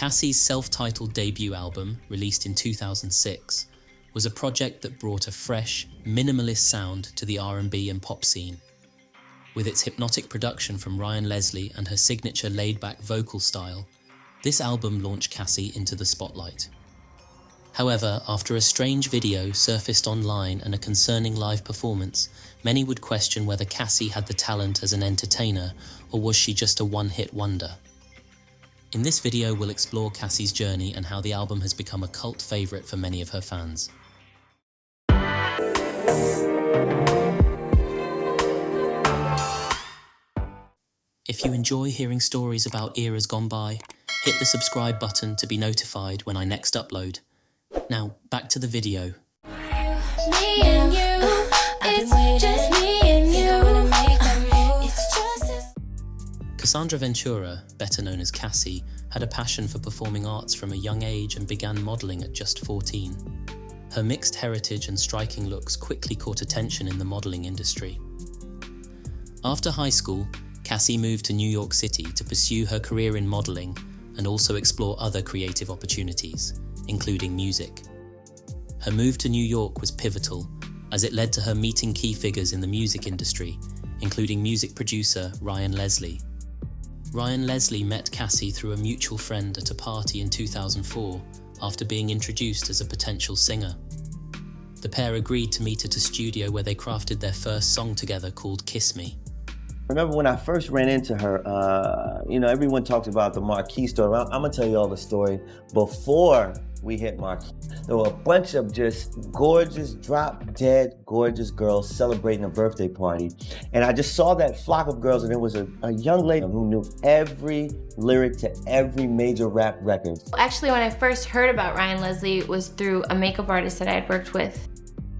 Cassie's self-titled debut album, released in 2006, was a project that brought a fresh, minimalist sound to the R&B and pop scene. With its hypnotic production from Ryan Leslie and her signature laid-back vocal style, this album launched Cassie into the spotlight. However, after a strange video surfaced online and a concerning live performance, many would question whether Cassie had the talent as an entertainer, or was she just a one-hit wonder. In this video, we'll explore Cassie's journey and how the album has become a cult favorite for many of her fans. If you enjoy hearing stories about eras gone by, hit the subscribe button to be notified when I next upload. Now, back to the video. Me and you, it's just me and you. Cassandra Ventura, better known as Cassie, had a passion for performing arts from a young age and began modeling at just 14. Her mixed heritage and striking looks quickly caught attention in the modeling industry. After high school, Cassie moved to New York City to pursue her career in modeling and also explore other creative opportunities, including music. Her move to New York was pivotal, as it led to her meeting key figures in the music industry, including music producer Ryan Leslie. Ryan Leslie met Cassie through a mutual friend at a party in 2004 after being introduced as a potential singer. The pair agreed to meet at a studio where they crafted their first song together called Kiss Me. I remember when I first ran into her, everyone talked about the Marquee story. I'm gonna tell you all the story before we hit Marquee. There were a bunch of just gorgeous, drop-dead gorgeous girls celebrating a birthday party. And I just saw that flock of girls, and there was a young lady who knew every lyric to every major rap record. Actually, when I first heard about Ryan Leslie, it was through a makeup artist that I had worked with.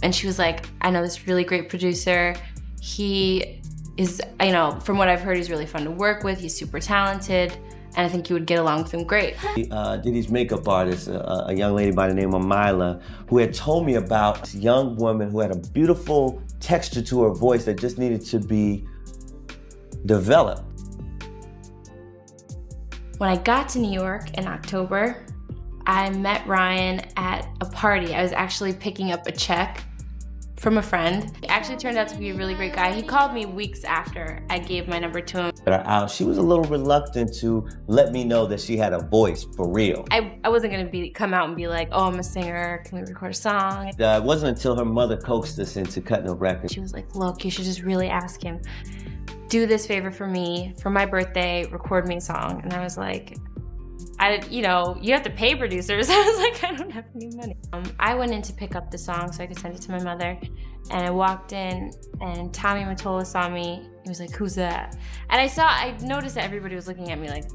And she was like, I know this really great producer. He is, from what I've heard, he's really fun to work with. He's super talented, and I think you would get along with him great. Diddy's makeup artist, a young lady by the name of Mila, who had told me about this young woman who had a beautiful texture to her voice that just needed to be developed. When I got to New York in October, I met Ryan at a party. I was actually picking up a check from a friend. He actually turned out to be a really great guy. He called me weeks after I gave my number to him. She was a little reluctant to let me know that she had a voice for real. I wasn't gonna come out and be like, oh, I'm a singer, can we record a song? It wasn't until her mother coaxed us into cutting a record. She was like, look, you should just really ask him, do this favor for me, for my birthday, record me a song. And I was like, you have to pay producers. I was like, I don't have any money. I went in to pick up the song so I could send it to my mother. And I walked in and Tommy Mottola saw me. He was like, who's that? And I noticed that everybody was looking at me like,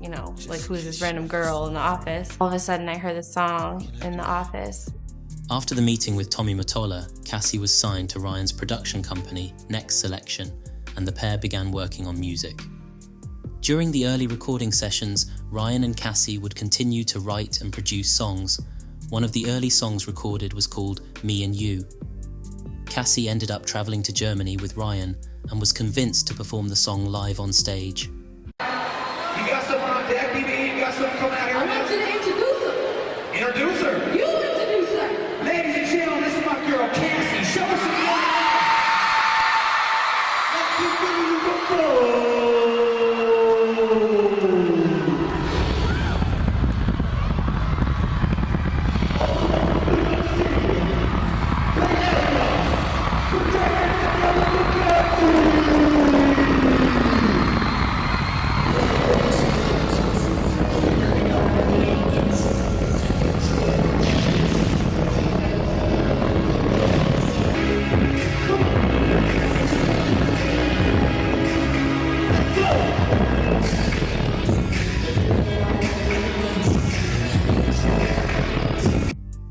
like who's this random girl in the office? All of a sudden I heard the song in the office. After the meeting with Tommy Mottola, Cassie was signed to Ryan's production company, Next Selection, and the pair began working on music. During the early recording sessions, Ryan and Cassie would continue to write and produce songs. One of the early songs recorded was called Me and You. Cassie ended up traveling to Germany with Ryan and was convinced to perform the song live on stage. You got someone on deck, BB? You got someone coming out here? I want you to introduce her. Introduce her. You introduce her. Ladies and gentlemen, this is my girl, Cassie. Show us some love. Let's keep giving you the floor.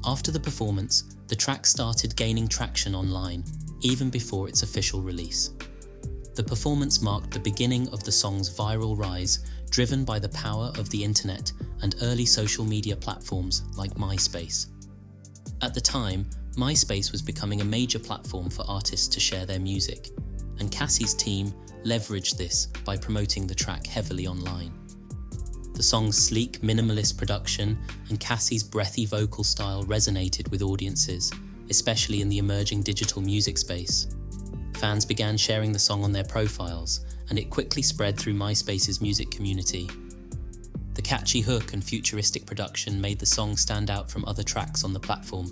After the performance, the track started gaining traction online, even before its official release. The performance marked the beginning of the song's viral rise, driven by the power of the internet and early social media platforms like MySpace. At the time, MySpace was becoming a major platform for artists to share their music, and Cassie's team leveraged this by promoting the track heavily online. The song's sleek, minimalist production and Cassie's breathy vocal style resonated with audiences, especially in the emerging digital music space. Fans began sharing the song on their profiles, and it quickly spread through MySpace's music community. The catchy hook and futuristic production made the song stand out from other tracks on the platform,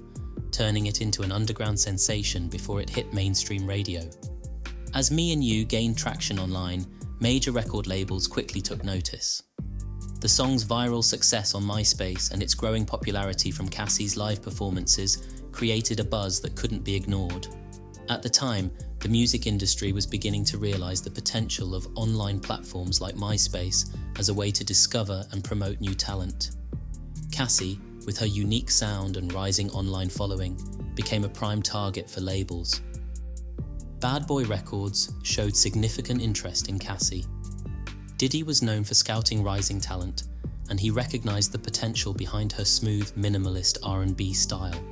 turning it into an underground sensation before it hit mainstream radio. As Me and You gained traction online, major record labels quickly took notice. The song's viral success on MySpace and its growing popularity from Cassie's live performances created a buzz that couldn't be ignored. At the time, the music industry was beginning to realize the potential of online platforms like MySpace as a way to discover and promote new talent. Cassie, with her unique sound and rising online following, became a prime target for labels. Bad Boy Records showed significant interest in Cassie. Diddy was known for scouting rising talent, and he recognized the potential behind her smooth, minimalist R&B style.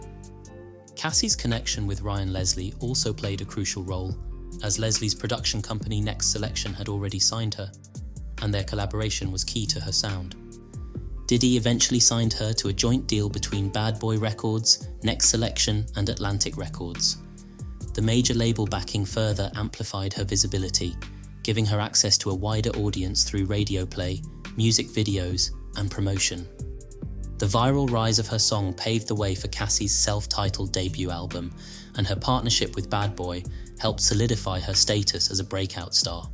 Cassie's connection with Ryan Leslie also played a crucial role, as Leslie's production company Next Selection had already signed her, and their collaboration was key to her sound. Diddy eventually signed her to a joint deal between Bad Boy Records, Next Selection, and Atlantic Records. The major label backing further amplified her visibility, giving her access to a wider audience through radio play, music videos, and promotion. The viral rise of her song paved the way for Cassie's self-titled debut album, and her partnership with Bad Boy helped solidify her status as a breakout star.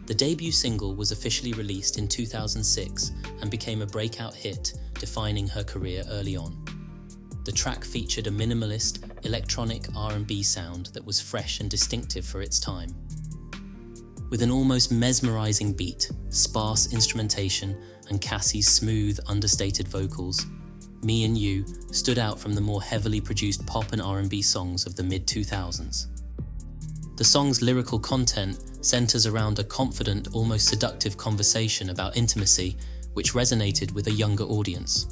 The debut single was officially released in 2006 and became a breakout hit, defining her career early on. The track featured a minimalist, electronic R&B sound that was fresh and distinctive for its time. With an almost mesmerizing beat, sparse instrumentation, and Cassie's smooth, understated vocals, Me and You stood out from the more heavily produced pop and R&B songs of the mid-2000s. The song's lyrical content centers around a confident, almost seductive conversation about intimacy, which resonated with a younger audience.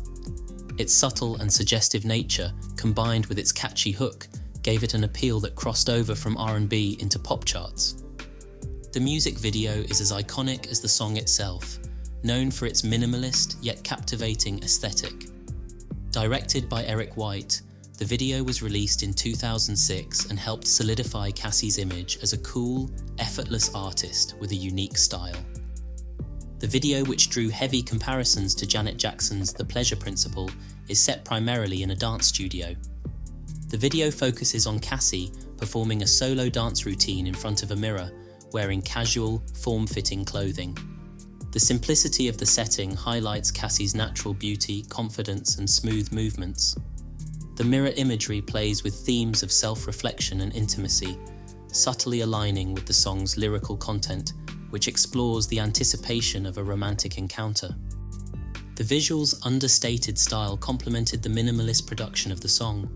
Its subtle and suggestive nature, combined with its catchy hook, gave it an appeal that crossed over from R&B into pop charts. The music video is as iconic as the song itself, known for its minimalist yet captivating aesthetic. Directed by Eric White, the video was released in 2006 and helped solidify Cassie's image as a cool, effortless artist with a unique style. The video, which drew heavy comparisons to Janet Jackson's The Pleasure Principle, is set primarily in a dance studio. The video focuses on Cassie performing a solo dance routine in front of a mirror, wearing casual, form-fitting clothing. The simplicity of the setting highlights Cassie's natural beauty, confidence, and smooth movements. The mirror imagery plays with themes of self-reflection and intimacy, subtly aligning with the song's lyrical content, which explores the anticipation of a romantic encounter. The visual's understated style complemented the minimalist production of the song.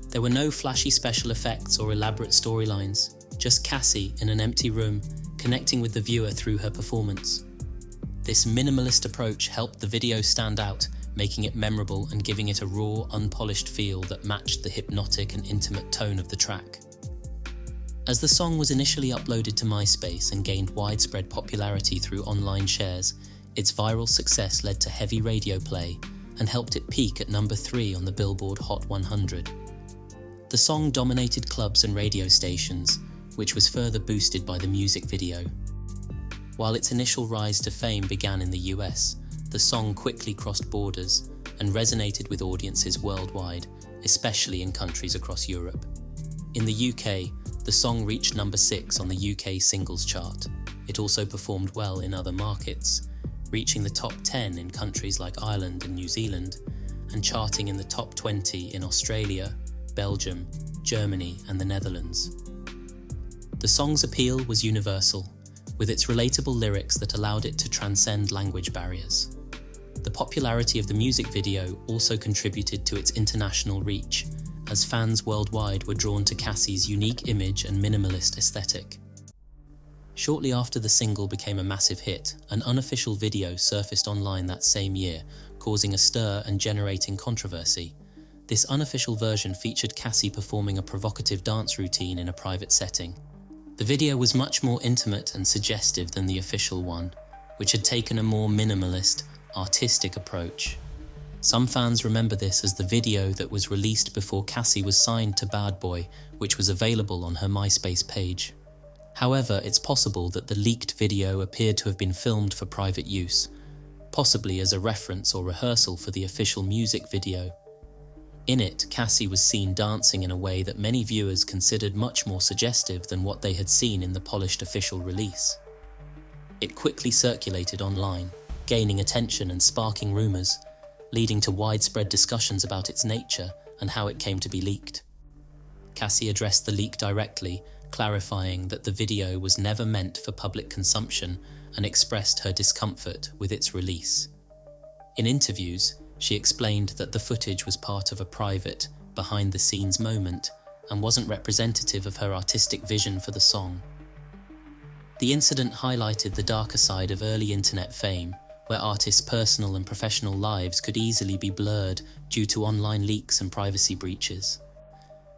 There were no flashy special effects or elaborate storylines, just Cassie in an empty room, connecting with the viewer through her performance. This minimalist approach helped the video stand out, making it memorable and giving it a raw, unpolished feel that matched the hypnotic and intimate tone of the track. As the song was initially uploaded to MySpace and gained widespread popularity through online shares, its viral success led to heavy radio play and helped it peak at number 3 on the Billboard Hot 100. The song dominated clubs and radio stations, which was further boosted by the music video. While its initial rise to fame began in the US, the song quickly crossed borders and resonated with audiences worldwide, especially in countries across Europe. In the UK, the song reached number 6 on the UK singles chart. It also performed well in other markets, reaching the top 10 in countries like Ireland and New Zealand, and charting in the top 20 in Australia, Belgium, Germany, and the Netherlands. The song's appeal was universal, with its relatable lyrics that allowed it to transcend language barriers. The popularity of the music video also contributed to its international reach, as fans worldwide were drawn to Cassie's unique image and minimalist aesthetic. Shortly after the single became a massive hit, an unofficial video surfaced online that same year, causing a stir and generating controversy. This unofficial version featured Cassie performing a provocative dance routine in a private setting. The video was much more intimate and suggestive than the official one, which had taken a more minimalist, artistic approach. Some fans remember this as the video that was released before Cassie was signed to Bad Boy, which was available on her MySpace page. However, it's possible that the leaked video appeared to have been filmed for private use, possibly as a reference or rehearsal for the official music video. In it, Cassie was seen dancing in a way that many viewers considered much more suggestive than what they had seen in the polished official release. It quickly circulated online, gaining attention and sparking rumors, leading to widespread discussions about its nature and how it came to be leaked. Cassie addressed the leak directly, clarifying that the video was never meant for public consumption and expressed her discomfort with its release. In interviews, she explained that the footage was part of a private, behind-the-scenes moment and wasn't representative of her artistic vision for the song. The incident highlighted the darker side of early internet fame, where artists' personal and professional lives could easily be blurred due to online leaks and privacy breaches.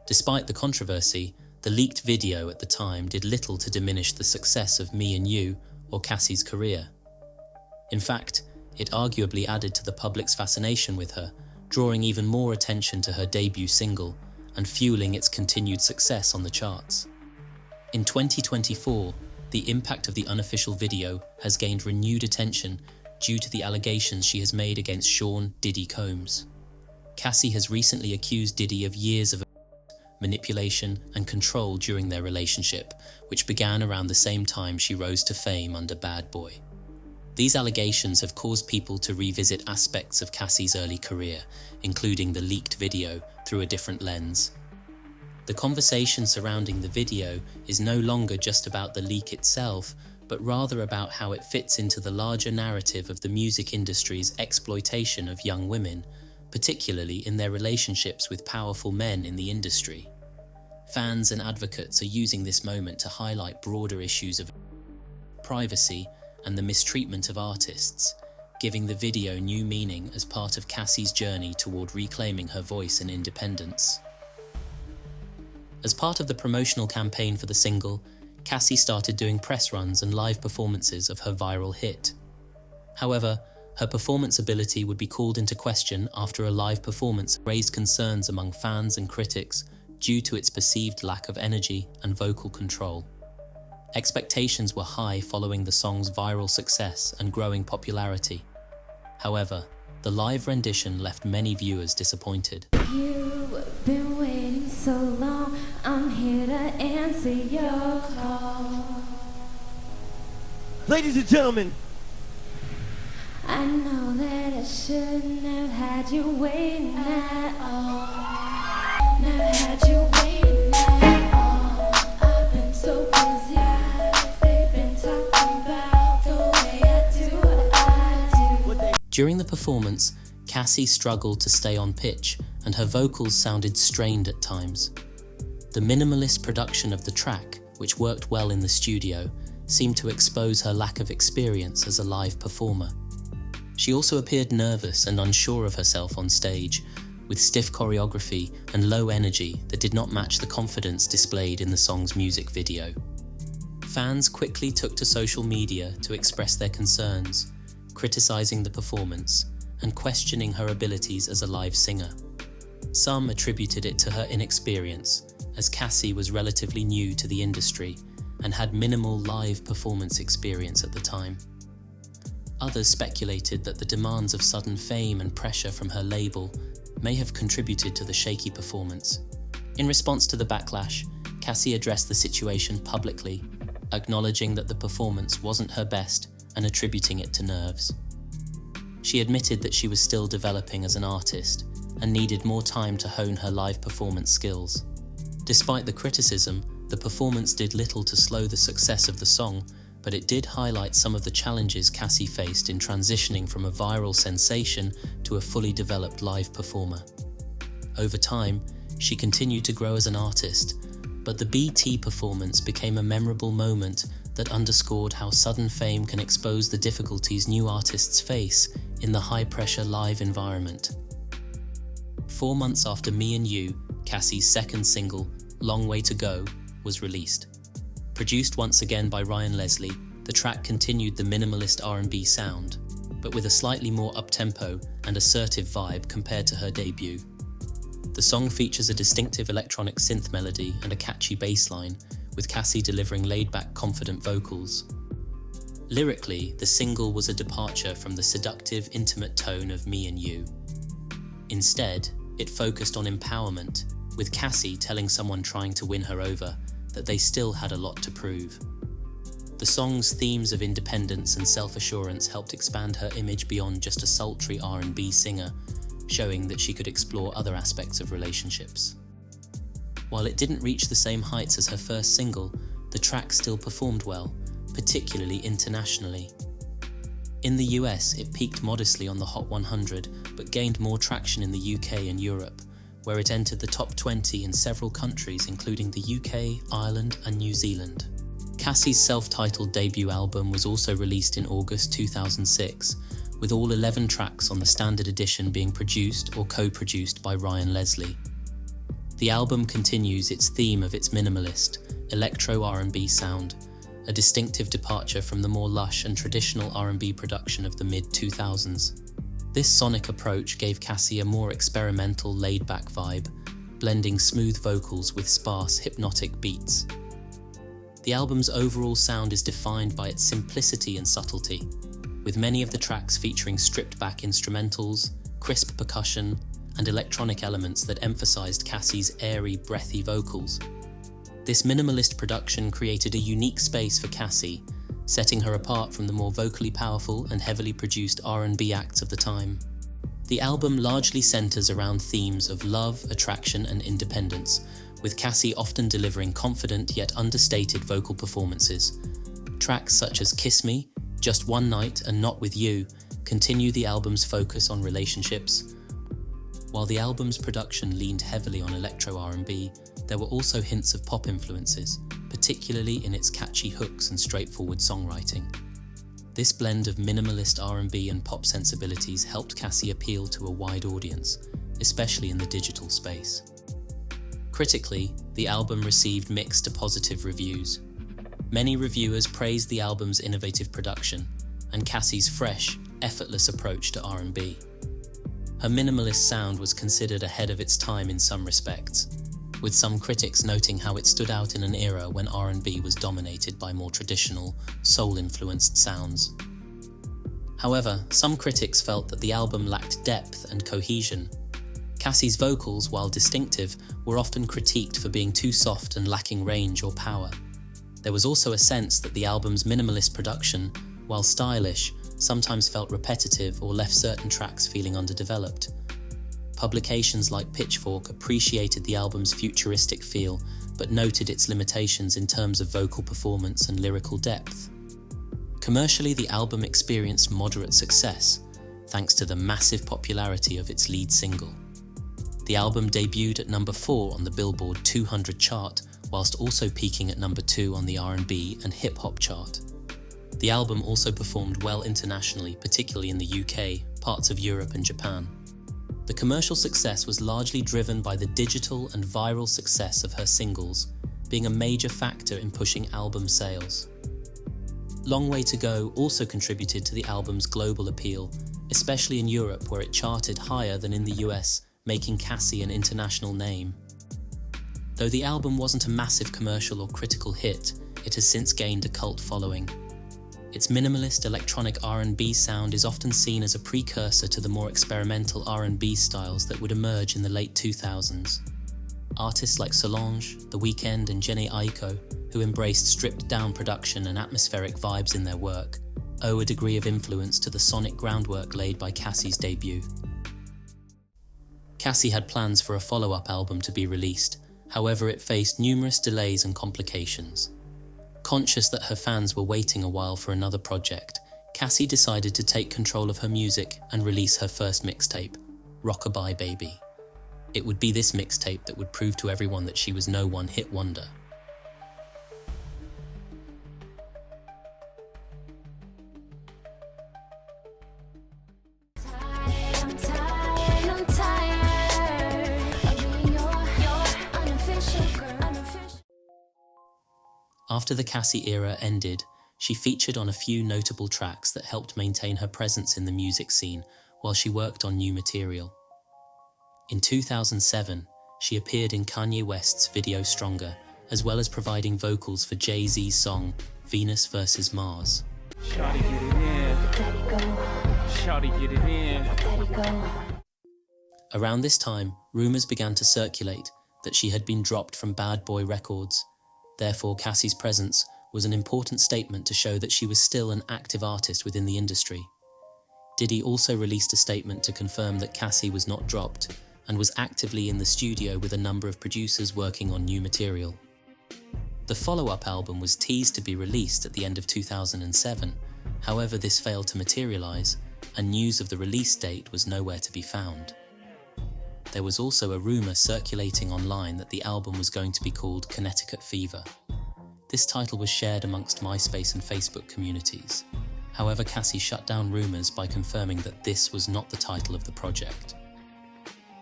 Despite the controversy, the leaked video at the time did little to diminish the success of Me and You or Cassie's career. In fact, it arguably added to the public's fascination with her, drawing even more attention to her debut single and fueling its continued success on the charts. In 2024, the impact of the unofficial video has gained renewed attention due to the allegations she has made against Sean Diddy Combs. Cassie has recently accused Diddy of years of manipulation and control during their relationship, which began around the same time she rose to fame under Bad Boy. These allegations have caused people to revisit aspects of Cassie's early career, including the leaked video, through a different lens. The conversation surrounding the video is no longer just about the leak itself, but rather about how it fits into the larger narrative of the music industry's exploitation of young women, particularly in their relationships with powerful men in the industry. Fans and advocates are using this moment to highlight broader issues of privacy and the mistreatment of artists, giving the video new meaning as part of Cassie's journey toward reclaiming her voice and independence. As part of the promotional campaign for the single, Cassie started doing press runs and live performances of her viral hit. However, her performance ability would be called into question after a live performance raised concerns among fans and critics due to its perceived lack of energy and vocal control. Expectations were high following the song's viral success and growing popularity. However, the live rendition left many viewers disappointed. You've been waiting so long, I'm here to answer your call. Ladies and gentlemen, I know that I shouldn't have had you waiting at all. Never had you waiting at all. I've been so busy, they've been talking about the way I do what I do. During the performance, Cassie struggled to stay on pitch and her vocals sounded strained at times. The minimalist production of the track, which worked well in the studio, seemed to expose her lack of experience as a live performer. She also appeared nervous and unsure of herself on stage, with stiff choreography and low energy that did not match the confidence displayed in the song's music video. Fans quickly took to social media to express their concerns, criticizing the performance and questioning her abilities as a live singer. Some attributed it to her inexperience, as Cassie was relatively new to the industry and had minimal live performance experience at the time. Others speculated that the demands of sudden fame and pressure from her label may have contributed to the shaky performance. In response to the backlash, Cassie addressed the situation publicly, acknowledging that the performance wasn't her best and attributing it to nerves. She admitted that she was still developing as an artist and needed more time to hone her live performance skills. Despite the criticism, the performance did little to slow the success of the song, but it did highlight some of the challenges Cassie faced in transitioning from a viral sensation to a fully developed live performer. Over time, she continued to grow as an artist, but the BT performance became a memorable moment that underscored how sudden fame can expose the difficulties new artists face in the high-pressure live environment. 4 months after Me and You, Cassie's second single, Long Way to Go, was released. Produced once again by Ryan Leslie, the The track continued the minimalist R&B sound, but with a slightly more up-tempo and assertive vibe compared to her debut. The song features a distinctive electronic synth melody and a catchy bass line, with Cassie delivering laid-back, confident vocals. Lyrically, the single was a departure from the seductive, intimate tone of Me and You. Instead, it focused on empowerment, with Cassie telling someone trying to win her over that they still had a lot to prove. The song's themes of independence and self-assurance helped expand her image beyond just a sultry R&B singer, showing that she could explore other aspects of relationships. While it didn't reach the same heights as her first single, the track still performed well, particularly internationally. In the US, it peaked modestly on the Hot 100, but gained more traction in the UK and Europe, where it entered the top 20 in several countries including the UK, Ireland, and New Zealand. Cassie's self-titled debut album was also released in August 2006, with all 11 tracks on the standard edition being produced or co-produced by Ryan Leslie. The album continues its theme of its minimalist, electro R&B sound, a distinctive departure from the more lush and traditional R&B production of the mid-2000s. This sonic approach gave Cassie a more experimental, laid-back vibe, blending smooth vocals with sparse, hypnotic beats. The album's overall sound is defined by its simplicity and subtlety, with many of the tracks featuring stripped-back instrumentals, crisp percussion, and electronic elements that emphasized Cassie's airy, breathy vocals. This minimalist production created a unique space for Cassie, setting her apart from the more vocally powerful and heavily produced R&B acts of the time. The album largely centers around themes of love, attraction, and independence, with Cassie often delivering confident yet understated vocal performances. Tracks such as Kiss Me, Just One Night, and Not With You continue the album's focus on relationships. While the album's production leaned heavily on electro R&B, there were also hints of pop influences, particularly in its catchy hooks and straightforward songwriting. This blend of minimalist R&B and pop sensibilities helped Cassie appeal to a wide audience, especially in the digital space. Critically, the album received mixed to positive reviews. Many reviewers praised the album's innovative production and Cassie's fresh, effortless approach to R&B. Her minimalist sound was considered ahead of its time in some respects, with some critics noting how it stood out in an era when R&B was dominated by more traditional, soul-influenced sounds. However, some critics felt that the album lacked depth and cohesion. Cassie's vocals, while distinctive, were often critiqued for being too soft and lacking range or power. There was also a sense that the album's minimalist production, while stylish, sometimes felt repetitive or left certain tracks feeling underdeveloped. Publications like Pitchfork appreciated the album's futuristic feel, but noted its limitations in terms of vocal performance and lyrical depth. Commercially, the album experienced moderate success, thanks to the massive popularity of its lead single. The album debuted at number 4 on the Billboard 200 chart, whilst also peaking at number 2 on the R&B and hip-hop chart. The album also performed well internationally, particularly in the UK, parts of Europe and Japan. The commercial success was largely driven by the digital and viral success of her singles, being a major factor in pushing album sales. Long Way to Go also contributed to the album's global appeal, especially in Europe where it charted higher than in the US, making Cassie an international name. Though the album wasn't a massive commercial or critical hit, it has since gained a cult following. Its minimalist electronic R&B sound is often seen as a precursor to the more experimental R&B styles that would emerge in the late 2000s. Artists like Solange, The Weeknd, and Jhené Aiko, who embraced stripped-down production and atmospheric vibes in their work, owe a degree of influence to the sonic groundwork laid by Cassie's debut. Cassie had plans for a follow-up album to be released, however it faced numerous delays and complications. Conscious that her fans were waiting a while for another project, Cassie decided to take control of her music and release her first mixtape, Rockabyebaby. It would be this mixtape that would prove to everyone that she was no one-hit wonder. After the Cassie era ended, She featured on a few notable tracks that helped maintain her presence in the music scene while she worked on new material. In 2007, she appeared in Kanye West's video Stronger, as well as providing vocals for Jay-Z's song Venus vs. Mars. Shawty get it in. Let it go. Shawty get it in. Let it go. Around this time, rumors began to circulate that she had been dropped from Bad Boy Records. Therefore, Cassie's presence was an important statement to show that she was still an active artist within the industry. Diddy also released a statement to confirm that Cassie was not dropped and was actively in the studio with a number of producers working on new material. The follow-up album was teased to be released at the end of 2007, however this failed to materialize, and news of the release date was nowhere to be found. There was also a rumor circulating online that the album was going to be called Connecticut Fever. This title was shared amongst MySpace and Facebook communities. However, Cassie shut down rumors by confirming that this was not the title of the project.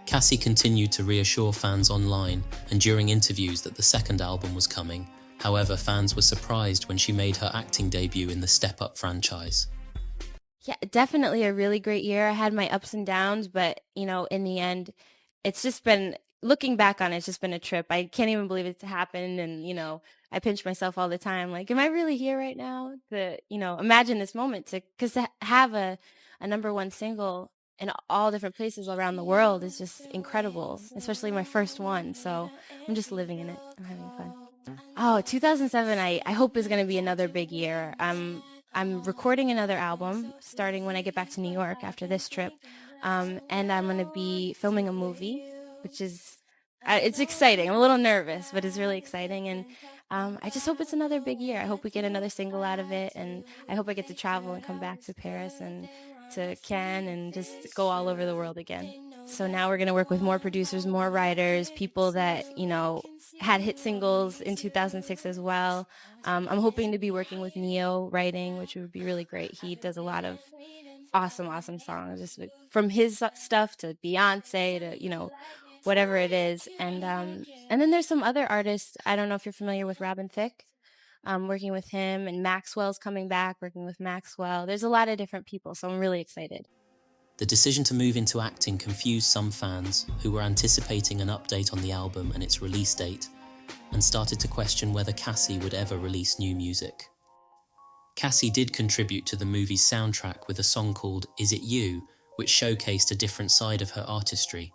Cassie continued to reassure fans online and during interviews that the second album was coming. However, fans were surprised when she made her acting debut in the Step Up franchise. Yeah, definitely a really great year. I had my ups and downs, but in the end, it's just been, looking back on it, it's just been a trip. I can't even believe it's happened. And, I pinch myself all the time. Like, am I really here right now? Imagine this moment because to have a number one single in all different places around the world is just incredible, especially my first one. So I'm just living in it. I'm having fun. Oh, 2007, I hope is going to be another big year. I'm recording another album starting when I get back to New York after this trip. And I'm going to be filming a movie, which is, it's exciting. I'm a little nervous, but it's really exciting. And I just hope it's another big year. I hope we get another single out of it. And I hope I get to travel and come back to Paris and to Cannes and just go all over the world again. So now we're going to work with more producers, more writers, people that, had hit singles in 2006 as well. I'm hoping to be working with Neo writing, which would be really great. He does a lot of awesome songs, just from his stuff to Beyonce to, whatever it is. And then there's some other artists. I don't know if you're familiar with Robin Thicke. Working with him, and Maxwell's coming back, working with Maxwell. There's a lot of different people, so I'm really excited. The decision to move into acting confused some fans who were anticipating an update on the album and its release date, and started to question whether Cassie would ever release new music. Cassie did contribute to the movie's soundtrack with a song called Is It You, which showcased a different side of her artistry.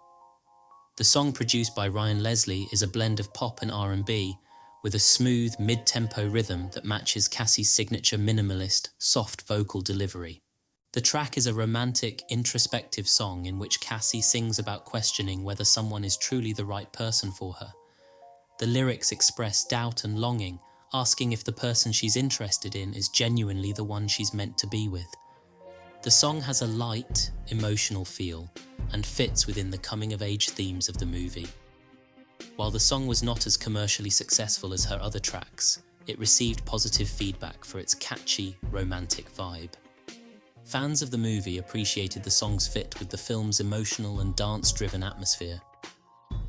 The song, produced by Ryan Leslie, is a blend of pop and R&B, with a smooth, mid-tempo rhythm that matches Cassie's signature minimalist, soft vocal delivery. The track is a romantic, introspective song in which Cassie sings about questioning whether someone is truly the right person for her. The lyrics express doubt and longing, asking if the person she's interested in is genuinely the one she's meant to be with. The song has a light, emotional feel and fits within the coming-of-age themes of the movie. While the song was not as commercially successful as her other tracks, it received positive feedback for its catchy, romantic vibe. Fans of the movie appreciated the song's fit with the film's emotional and dance-driven atmosphere.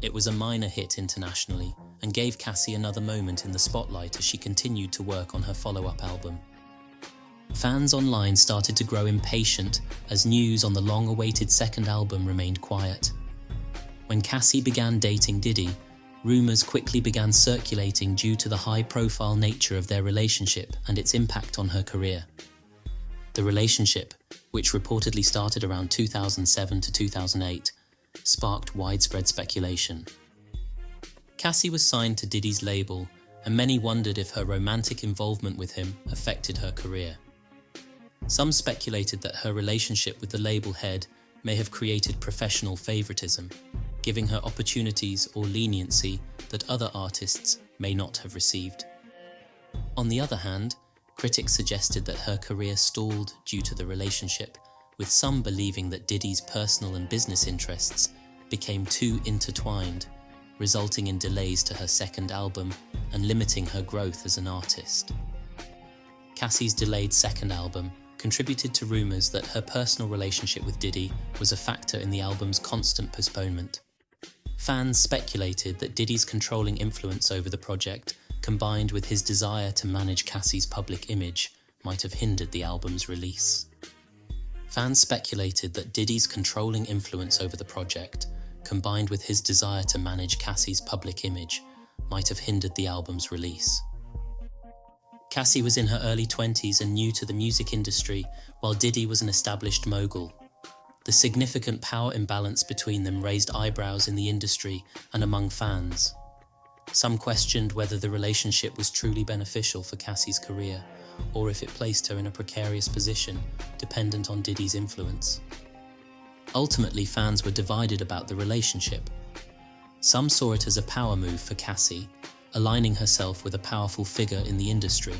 It was a minor hit internationally and gave Cassie another moment in the spotlight as she continued to work on her follow-up album. Fans online started to grow impatient as news on the long-awaited second album remained quiet. When Cassie began dating Diddy, rumors quickly began circulating due to the high-profile nature of their relationship and its impact on her career. The relationship, which reportedly started around 2007 to 2008, sparked widespread speculation. Cassie was signed to Diddy's label, and many wondered if her romantic involvement with him affected her career. Some speculated that her relationship with the label head may have created professional favoritism, giving her opportunities or leniency that other artists may not have received. On the other hand, critics suggested that her career stalled due to the relationship, with some believing that Diddy's personal and business interests became too intertwined, resulting in delays to her second album and limiting her growth as an artist. Cassie's delayed second album contributed to rumors that her personal relationship with Diddy was a factor in the album's constant postponement. Fans speculated that Diddy's controlling influence over the project, combined with his desire to manage Cassie's public image, might have hindered the album's release. Fans speculated that Diddy's controlling influence over the project, combined with his desire to manage Cassie's public image, might have hindered the album's release. Cassie was in her early 20s and new to the music industry, while Diddy was an established mogul. The significant power imbalance between them raised eyebrows in the industry and among fans. Some questioned whether the relationship was truly beneficial for Cassie's career, or if it placed her in a precarious position, dependent on Diddy's influence. Ultimately, fans were divided about the relationship. Some saw it as a power move for Cassie, aligning herself with a powerful figure in the industry.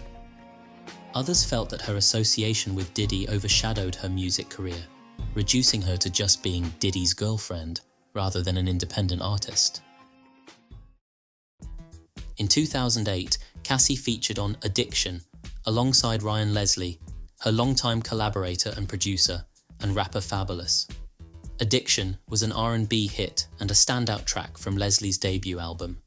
Others felt that her association with Diddy overshadowed her music career, reducing her to just being Diddy's girlfriend rather than an independent artist. In 2008, Cassie featured on Addiction alongside Ryan Leslie, her longtime collaborator and producer, and rapper Fabulous. Addiction was an R&B hit and a standout track from Leslie's debut album.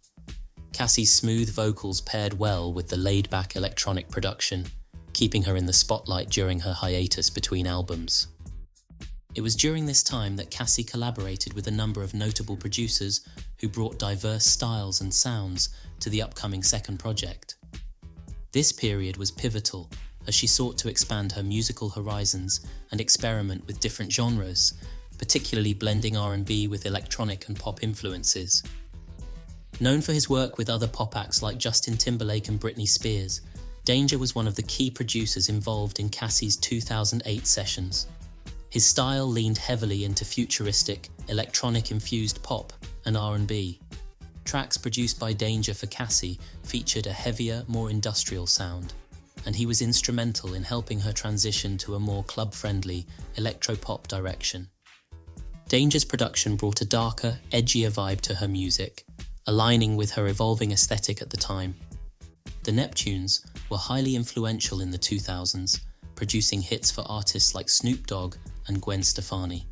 Cassie's smooth vocals paired well with the laid-back electronic production, keeping her in the spotlight during her hiatus between albums. It was during this time that Cassie collaborated with a number of notable producers who brought diverse styles and sounds to the upcoming second project. This period was pivotal as she sought to expand her musical horizons and experiment with different genres, particularly blending R&B with electronic and pop influences. Known for his work with other pop acts like Justin Timberlake and Britney Spears, Danger was one of the key producers involved in Cassie's 2008 sessions. His style leaned heavily into futuristic, electronic-infused pop and R&B. Tracks produced by Danger for Cassie featured a heavier, more industrial sound, and he was instrumental in helping her transition to a more club-friendly, electropop direction. Danger's production brought a darker, edgier vibe to her music, aligning with her evolving aesthetic at the time. The Neptunes were highly influential in the 2000s, producing hits for artists like Snoop Dogg and Gwen Stefani.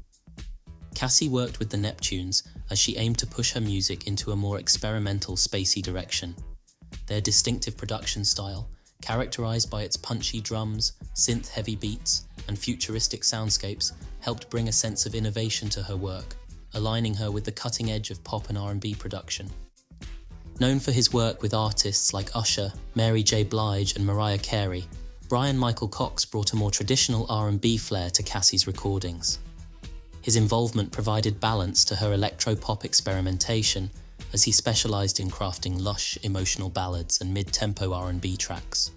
Cassie worked with the Neptunes as she aimed to push her music into a more experimental, spacey direction. Their distinctive production style, characterized by its punchy drums, synth-heavy beats, and futuristic soundscapes, helped bring a sense of innovation to her work, aligning her with the cutting edge of pop and R&B production. Known for his work with artists like Usher, Mary J. Blige, and Mariah Carey, Brian Michael Cox brought a more traditional R&B flair to Cassie's recordings. His involvement provided balance to her electro-pop experimentation as he specialized in crafting lush, emotional ballads and mid-tempo R&B tracks.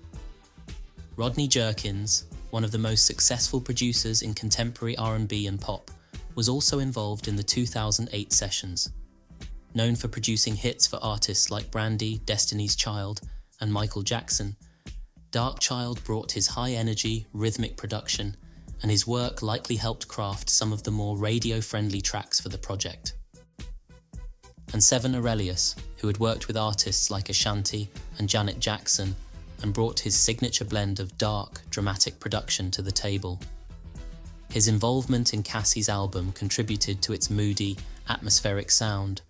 Rodney Jerkins, one of the most successful producers in contemporary R&B and pop, was also involved in the 2008 sessions. Known for producing hits for artists like Brandy, Destiny's Child, and Michael Jackson, Darkchild brought his high-energy, rhythmic production, and his work likely helped craft some of the more radio-friendly tracks for the project. And Seven Aurelius, who had worked with artists like Ashanti and Janet Jackson, and brought his signature blend of dark, dramatic production to the table. His involvement in Cassie's album contributed to its moody, atmospheric sound.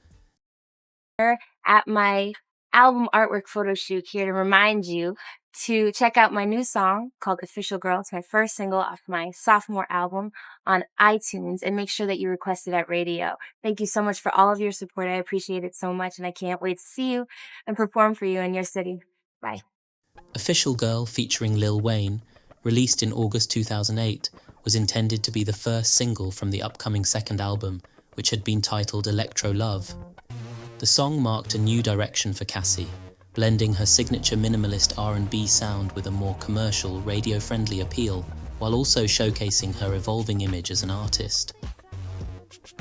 At my album artwork photo shoot here to remind you to check out my new song called Official Girl. It's my first single off my sophomore album on iTunes, and make sure that you request it at radio. Thank you so much for all of your support. I appreciate it so much, and I can't wait to see you and perform for you in your city. Bye. Official Girl, featuring Lil Wayne, released in August 2008, was intended to be the first single from the upcoming second album, which had been titled Electro Love. The song marked a new direction for Cassie, blending her signature minimalist R&B sound with a more commercial, radio-friendly appeal, while also showcasing her evolving image as an artist.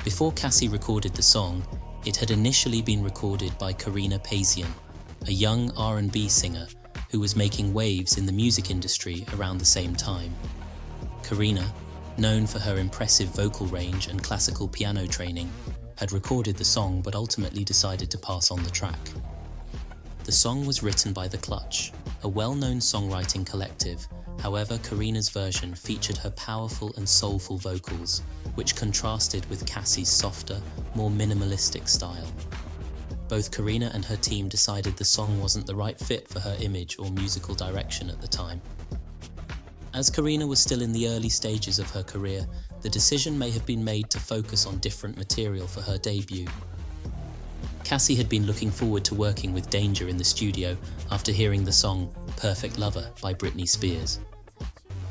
Before Cassie recorded the song, it had initially been recorded by Karina Pazian, a young R&B singer who was making waves in the music industry around the same time. Karina, known for her impressive vocal range and classical piano training, had recorded the song but ultimately decided to pass on the track. The song was written by The Clutch, a well-known songwriting collective. However, Karina's version featured her powerful and soulful vocals, which contrasted with Cassie's softer, more minimalistic style. Both Karina and her team decided the song wasn't the right fit for her image or musical direction at the time. As Karina was still in the early stages of her career, the decision may have been made to focus on different material for her debut. Cassie had been looking forward to working with Danger in the studio after hearing the song Perfect Lover by Britney Spears.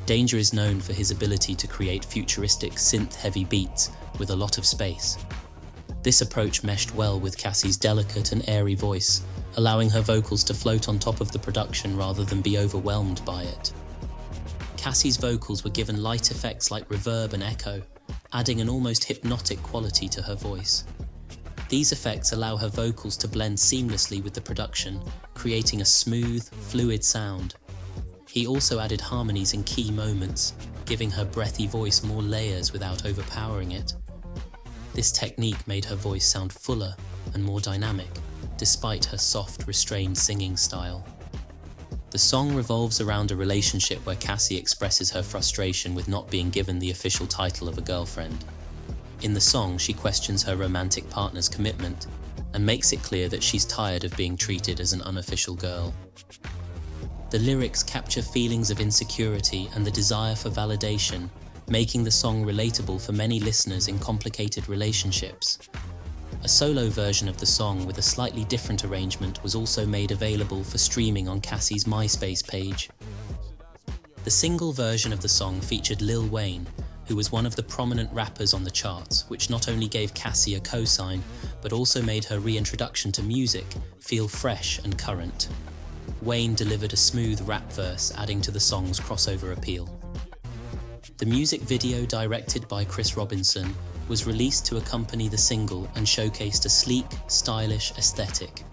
Danger is known for his ability to create futuristic synth-heavy beats with a lot of space. This approach meshed well with Cassie's delicate and airy voice, allowing her vocals to float on top of the production rather than be overwhelmed by it. Cassie's vocals were given light effects like reverb and echo, adding an almost hypnotic quality to her voice. These effects allow her vocals to blend seamlessly with the production, creating a smooth, fluid sound. He also added harmonies in key moments, giving her breathy voice more layers without overpowering it. This technique made her voice sound fuller and more dynamic, despite her soft, restrained singing style. The song revolves around a relationship where Cassie expresses her frustration with not being given the official title of a girlfriend. In the song, she questions her romantic partner's commitment and makes it clear that she's tired of being treated as an unofficial girl. The lyrics capture feelings of insecurity and the desire for validation, making the song relatable for many listeners in complicated relationships. A solo version of the song with a slightly different arrangement was also made available for streaming on Cassie's MySpace page. The single version of the song featured Lil Wayne, who was one of the prominent rappers on the charts, which not only gave Cassie a cosign, but also made her reintroduction to music feel fresh and current. Wayne delivered a smooth rap verse, adding to the song's crossover appeal. The music video, directed by Chris Robinson, was released to accompany the single and showcased a sleek, stylish aesthetic.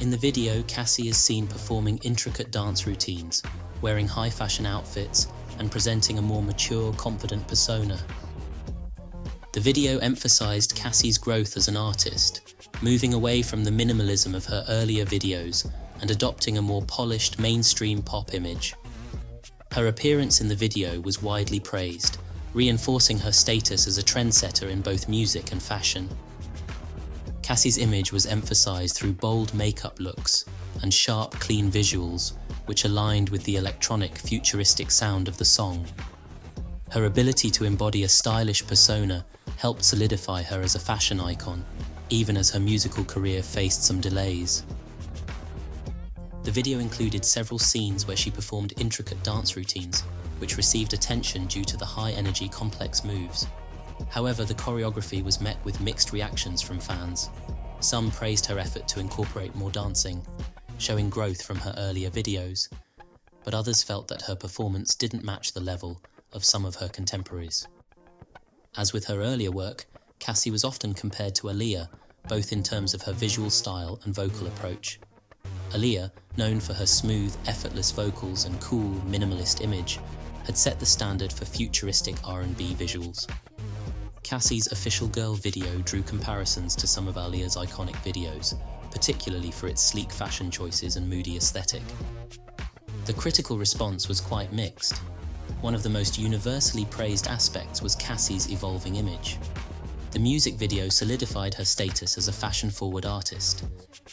In the video, Cassie is seen performing intricate dance routines, wearing high-fashion outfits, and presenting a more mature, confident persona. The video emphasized Cassie's growth as an artist, moving away from the minimalism of her earlier videos and adopting a more polished, mainstream pop image. Her appearance in the video was widely praised, reinforcing her status as a trendsetter in both music and fashion. Cassie's image was emphasized through bold makeup looks and sharp, clean visuals, which aligned with the electronic, futuristic sound of the song. Her ability to embody a stylish persona helped solidify her as a fashion icon, even as her musical career faced some delays. The video included several scenes where she performed intricate dance routines, which received attention due to the high-energy, complex moves. However, the choreography was met with mixed reactions from fans. Some praised her effort to incorporate more dancing, showing growth from her earlier videos, but others felt that her performance didn't match the level of some of her contemporaries. As with her earlier work, Cassie was often compared to Aaliyah, both in terms of her visual style and vocal approach. Aaliyah, known for her smooth, effortless vocals and cool, minimalist image, had set the standard for futuristic R&B visuals. Cassie's Official Girl video drew comparisons to some of Aaliyah's iconic videos, particularly for its sleek fashion choices and moody aesthetic. The critical response was quite mixed. One of the most universally praised aspects was Cassie's evolving image. The music video solidified her status as a fashion-forward artist.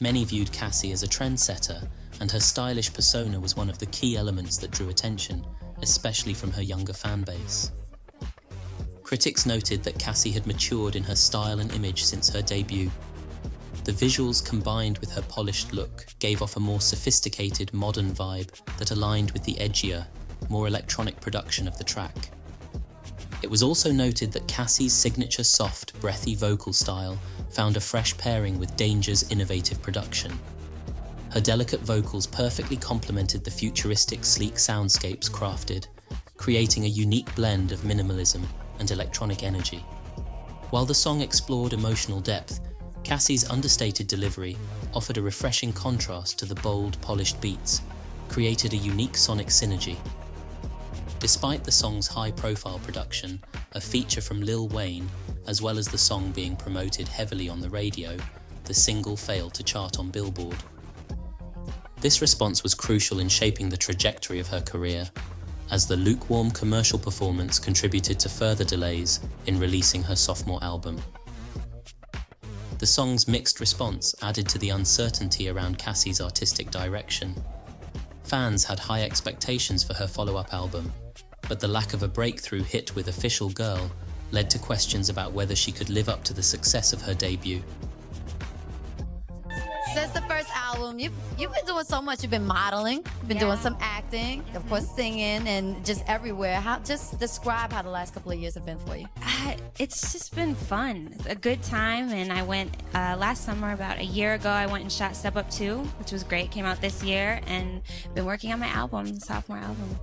Many viewed Cassie as a trendsetter, and her stylish persona was one of the key elements that drew attention, especially from her younger fan base. Critics noted that Cassie had matured in her style and image since her debut. The visuals combined with her polished look gave off a more sophisticated, modern vibe that aligned with the edgier, more electronic production of the track. It was also noted that Cassie's signature soft, breathy vocal style found a fresh pairing with Danger's innovative production. Her delicate vocals perfectly complemented the futuristic, sleek soundscapes crafted, creating a unique blend of minimalism and electronic energy. While the song explored emotional depth, Cassie's understated delivery offered a refreshing contrast to the bold, polished beats, created a unique sonic synergy. Despite the song's high-profile production, a feature from Lil Wayne, as well as the song being promoted heavily on the radio, the single failed to chart on Billboard. This response was crucial in shaping the trajectory of her career, as the lukewarm commercial performance contributed to further delays in releasing her sophomore album. The song's mixed response added to the uncertainty around Cassie's artistic direction. Fans had high expectations for her follow-up album, But the lack of a breakthrough hit with Official Girl led to questions about whether she could live up to the success of her debut. Since the first album, you've been doing so much. You've been modeling, you've been doing some acting, of course singing, and just everywhere. Just describe how the last couple of years have been for you. It's just been fun. It's a good time, and I went last summer, about a year ago, I went and shot Step Up 2, which was great. Came out this year, and been working on my album, sophomore album.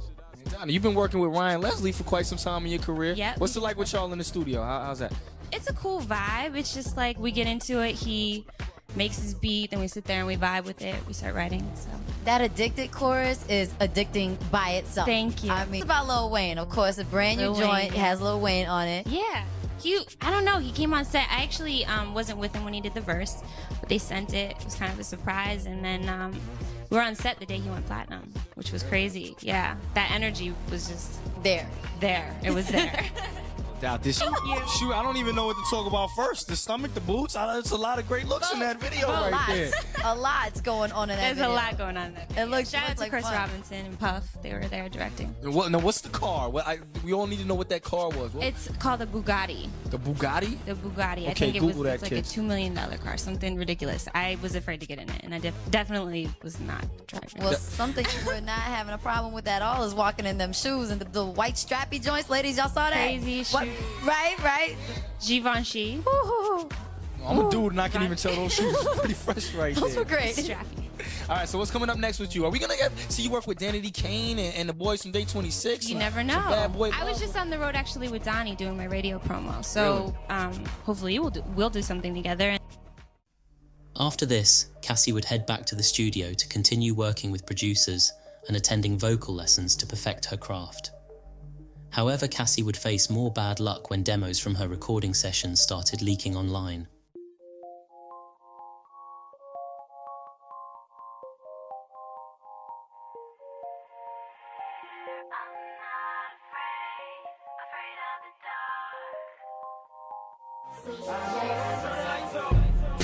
Donnie, you've been working with Ryan Leslie for quite some time in your career. Yep. What's it like with y'all in the studio? How's that? It's a cool vibe. It's just like we get into it, he makes his beat, then we sit there and we vibe with it. We start writing. So that Addicted chorus is addicting by itself. Thank you. I mean, it's about Lil Wayne, of course. A brand new joint has Lil Wayne on it. Yeah. I don't know. He came on set. I actually wasn't with him when he did the verse, but they sent it. It was kind of a surprise, and then we were on set the day he went platinum, which was crazy. Yeah, that energy was just there. It was there. Shoot, I don't even know what to talk about first. The stomach, the boots. It's a lot of great looks in that video right there. A lot's going on in that video. There's a lot going on in that video. It looks Shout out to like Chris fun. Robinson and Puff. They were there directing. Now, what's the car? We all need to know what that car was. It's called the Bugatti. The Bugatti? The Bugatti. Okay, I think Google it's that, like kids. a $2 million car, something ridiculous. I was afraid to get in it, and I definitely was not driving. Well, something you were not having a problem with at all is walking in them shoes and the white strappy joints. Ladies, y'all saw that? Crazy shoes. Right. Givenchy. I'm a dude and I can even tell those shoes are pretty fresh right there. Those were great. Strappy. All right, so what's coming up next with you? Are we going to see you work with Danity Kane and the boys from Day 26? You never know. Bad Boy I was just on the road actually with Donnie doing my radio promo. So hopefully we'll do something together. After this, Cassie would head back to the studio to continue working with producers and attending vocal lessons to perfect her craft. However, Cassie would face more bad luck when demos from her recording sessions started leaking online.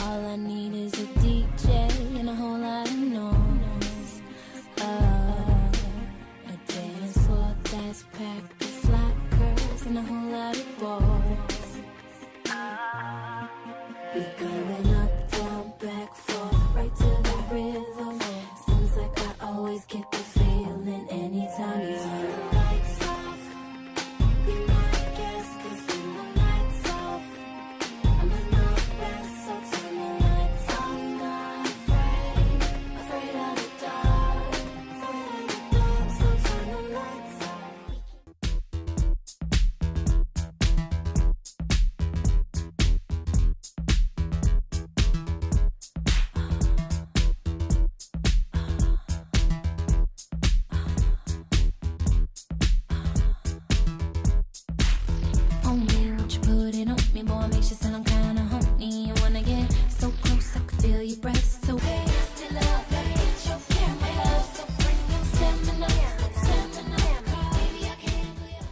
All I need is a DJ and a whole lot of noise. A dance floor that's packed with flat curves and a whole lot of boys. We going up, down, back, forth, right to the rhythm. Seems like I always get the feeling anytime you turn the lights off. Be my guest, 'cause when the lights off, I'm in my best, so turn the lights on. Not afraid of the dark, so turn the lights off. On me, won't you put it on me, boy? Makes you sound I'm kinda horny. I wanna get so close, I could feel your breath. So hey, still love, hit your camera. So bring your stamina, baby, I can't do you.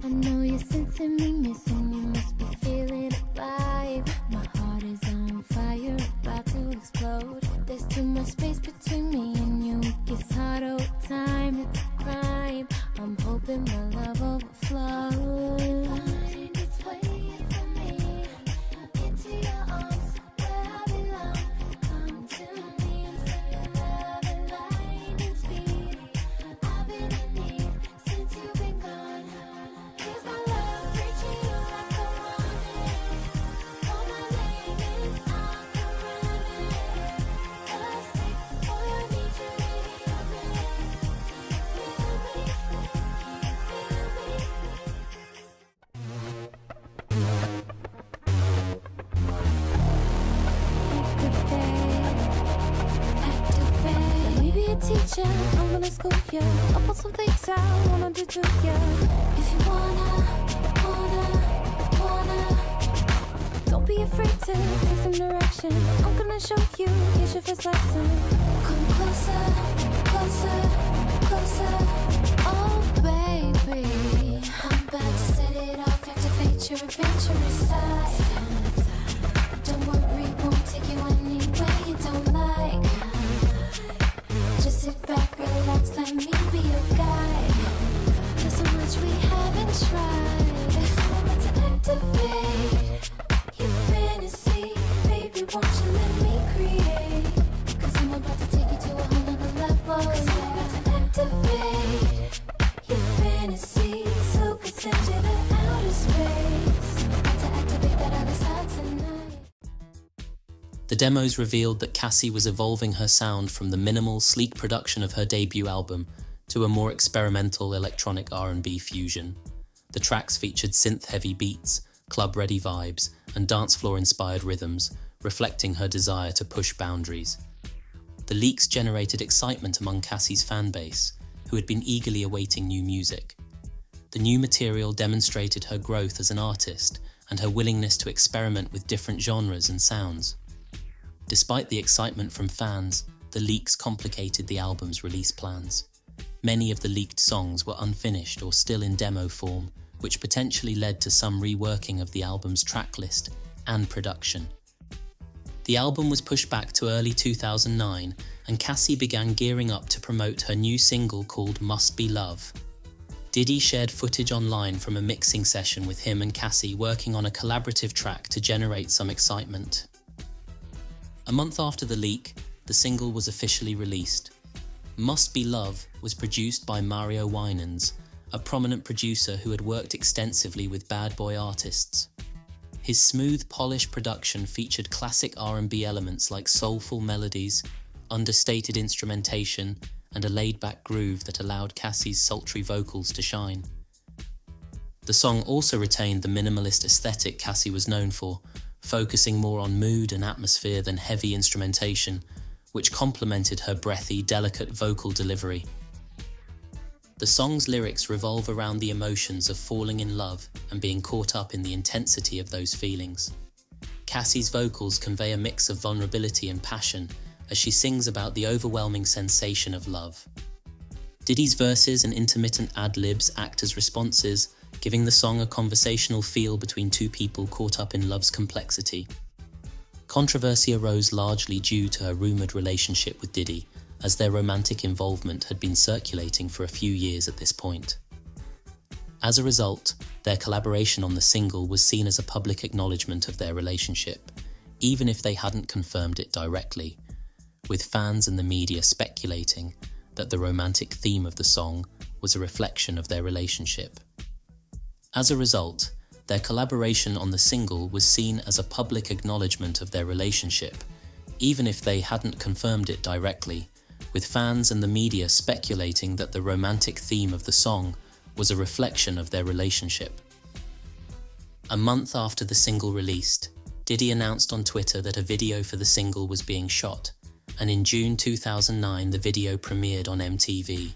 I know you're sensing me missing, you must be feeling alive. My heart is on fire, about to explode. There's too much space between me and you. It gets hard all the time, it's a crime. I'm hoping my love overflows. Find its way for me, into your arms, where I belong. Come to me and feel your love and lightning speed. I've been in need since you've been gone. Here's my love, reaching you like a rocket. All my limits, I can run it. Elastic, boy, I need you, baby, open it. Feel me, activate. Let me be a teacher, I'm gonna school ya. I'll put some things I wanna do to ya. If you wanna, don't be afraid to take some direction. I'm gonna show you, here's your first lesson. Come closer, closer, closer. Oh, free. I'm about to set it off, activate your adventurous side. Don't worry, won't take you anywhere you don't like. Just sit back, relax, let me be your guide. There's so much we haven't tried. So I'm about to activate your fantasy. Baby, won't you let me create? Cause I'm about to take you to a whole nother level. Cause I'm about to activate your fantasy. So could send you to outer space. I'm about to activate that other side tonight. The demos revealed that Cassie was evolving her sound from the minimal, sleek production of her debut album to a more experimental electronic R&B fusion. The tracks featured synth-heavy beats, club-ready vibes, and dance floor-inspired rhythms, reflecting her desire to push boundaries. The leaks generated excitement among Cassie's fanbase, who had been eagerly awaiting new music. The new material demonstrated her growth as an artist and her willingness to experiment with different genres and sounds. Despite the excitement from fans, the leaks complicated the album's release plans. Many of the leaked songs were unfinished or still in demo form, which potentially led to some reworking of the album's tracklist and production. The album was pushed back to early 2009, and Cassie began gearing up to promote her new single called Must Be Love. Diddy shared footage online from a mixing session with him and Cassie working on a collaborative track to generate some excitement. A month after the leak, the single was officially released. Must Be Love was produced by Mario Winans, a prominent producer who had worked extensively with bad boy artists. His smooth, polished production featured classic R&B elements like soulful melodies, understated instrumentation, and a laid-back groove that allowed Cassie's sultry vocals to shine. The song also retained the minimalist aesthetic Cassie was known for, focusing more on mood and atmosphere than heavy instrumentation, which complemented her breathy, delicate vocal delivery. The song's lyrics revolve around the emotions of falling in love and being caught up in the intensity of those feelings. Cassie's vocals convey a mix of vulnerability and passion as she sings about the overwhelming sensation of love. Diddy's verses and intermittent ad-libs act as responses, giving the song a conversational feel between two people caught up in love's complexity. Controversy arose largely due to her rumoured relationship with Diddy, as their romantic involvement had been circulating for a few years at this point. As a result, their collaboration on the single was seen as a public acknowledgement of their relationship, even if they hadn't confirmed it directly, with fans and the media speculating that the romantic theme of the song was a reflection of their relationship. As a result, their collaboration on the single was seen as a public acknowledgement of their relationship, even if they hadn't confirmed it directly, with fans and the media speculating that the romantic theme of the song was a reflection of their relationship. A month after the single released, Diddy announced on Twitter that a video for the single was being shot, and in June 2009 the video premiered on MTV.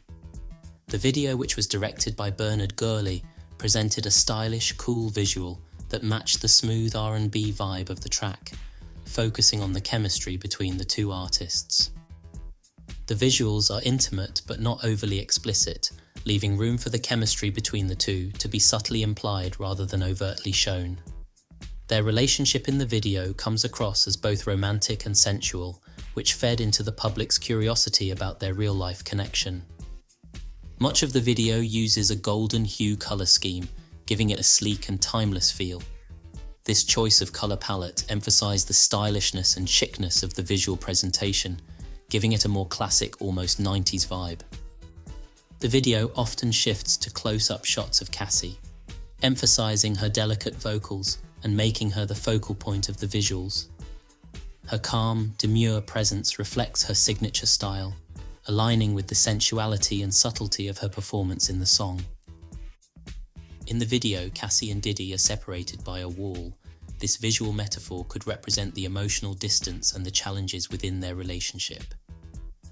The video, which was directed by Bernard Gurley, presented a stylish, cool visual that matched the smooth R&B vibe of the track, focusing on the chemistry between the two artists. The visuals are intimate but not overly explicit, leaving room for the chemistry between the two to be subtly implied rather than overtly shown. Their relationship in the video comes across as both romantic and sensual, which fed into the public's curiosity about their real-life connection. Much of the video uses a golden hue colour scheme, giving it a sleek and timeless feel. This choice of colour palette emphasised the stylishness and chicness of the visual presentation, giving it a more classic, almost 90s vibe. The video often shifts to close-up shots of Cassie, emphasising her delicate vocals and making her the focal point of the visuals. Her calm, demure presence reflects her signature style, aligning with the sensuality and subtlety of her performance in the song. In the video, Cassie and Diddy are separated by a wall. This visual metaphor could represent the emotional distance and the challenges within their relationship.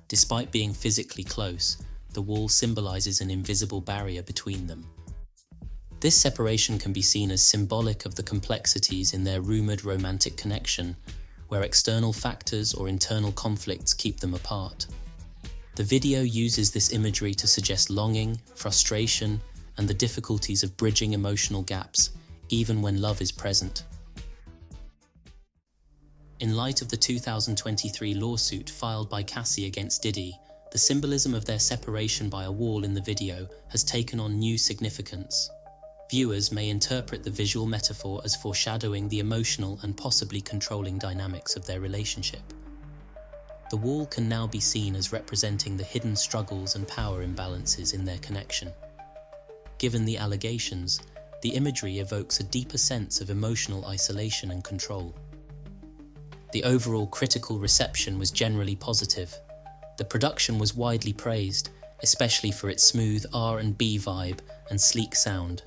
Despite being physically close, the wall symbolises an invisible barrier between them. This separation can be seen as symbolic of the complexities in their rumoured romantic connection, where external factors or internal conflicts keep them apart. The video uses this imagery to suggest longing, frustration, and the difficulties of bridging emotional gaps, even when love is present. In light of the 2023 lawsuit filed by Cassie against Diddy, the symbolism of their separation by a wall in the video has taken on new significance. Viewers may interpret the visual metaphor as foreshadowing the emotional and possibly controlling dynamics of their relationship. The wall can now be seen as representing the hidden struggles and power imbalances in their connection. Given the allegations, the imagery evokes a deeper sense of emotional isolation and control. The overall critical reception was generally positive. The production was widely praised, especially for its smooth R&B vibe and sleek sound.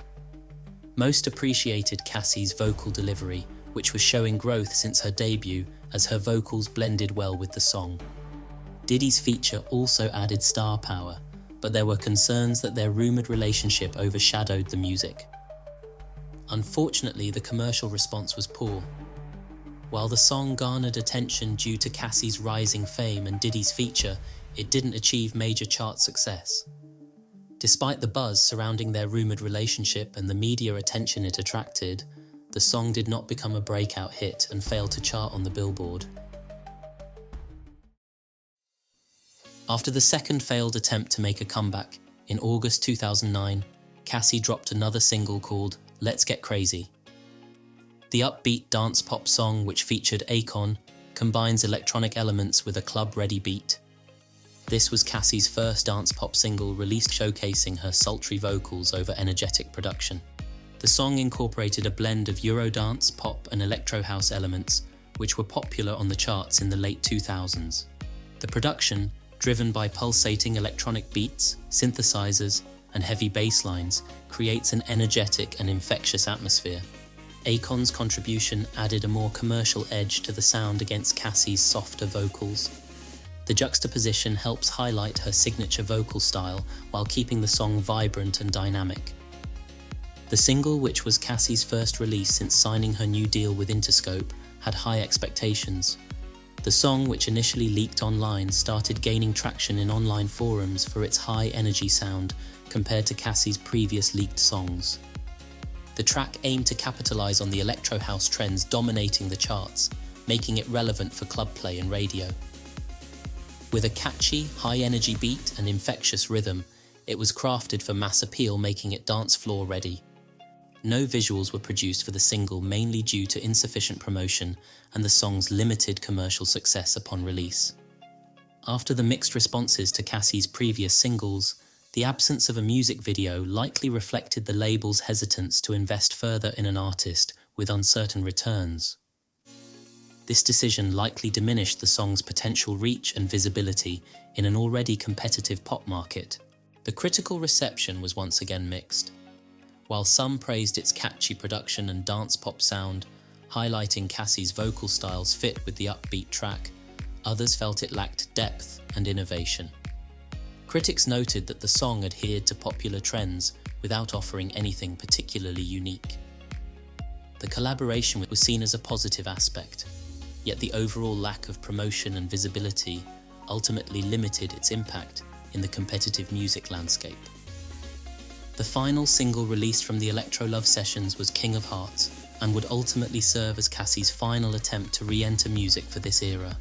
Most appreciated Cassie's vocal delivery, which was showing growth since her debut as her vocals blended well with the song. Diddy's feature also added star power, but there were concerns that their rumored relationship overshadowed the music. Unfortunately, the commercial response was poor. While the song garnered attention due to Cassie's rising fame and Diddy's feature, it didn't achieve major chart success. Despite the buzz surrounding their rumored relationship and the media attention it attracted, the song did not become a breakout hit and failed to chart on the Billboard. After the second failed attempt to make a comeback, in August 2009, Cassie dropped another single called Let's Get Crazy. The upbeat dance pop song, which featured Akon, combines electronic elements with a club-ready beat. This was Cassie's first dance pop single released, showcasing her sultry vocals over energetic production. The song incorporated a blend of Eurodance, pop and electro house elements, which were popular on the charts in the late 2000s. The production, driven by pulsating electronic beats, synthesizers, and heavy bass lines, creates an energetic and infectious atmosphere. Akon's contribution added a more commercial edge to the sound against Cassie's softer vocals. The juxtaposition helps highlight her signature vocal style while keeping the song vibrant and dynamic. The single, which was Cassie's first release since signing her new deal with Interscope, had high expectations. The song, which initially leaked online, started gaining traction in online forums for its high-energy sound compared to Cassie's previous leaked songs. The track aimed to capitalize on the electro house trends dominating the charts, making it relevant for club play and radio. With a catchy, high-energy beat and infectious rhythm, it was crafted for mass appeal, making it dance floor ready. No visuals were produced for the single, mainly due to insufficient promotion and the song's limited commercial success upon release. After the mixed responses to Cassie's previous singles, the absence of a music video likely reflected the label's hesitance to invest further in an artist with uncertain returns. This decision likely diminished the song's potential reach and visibility in an already competitive pop market. The critical reception was once again mixed. While some praised its catchy production and dance pop sound, highlighting Cassie's vocal style's fit with the upbeat track, others felt it lacked depth and innovation. Critics noted that the song adhered to popular trends without offering anything particularly unique. The collaboration was seen as a positive aspect, yet the overall lack of promotion and visibility ultimately limited its impact in the competitive music landscape. The final single released from the Electro Love sessions was King of Hearts, and would ultimately serve as Cassie's final attempt to re-enter music for this era.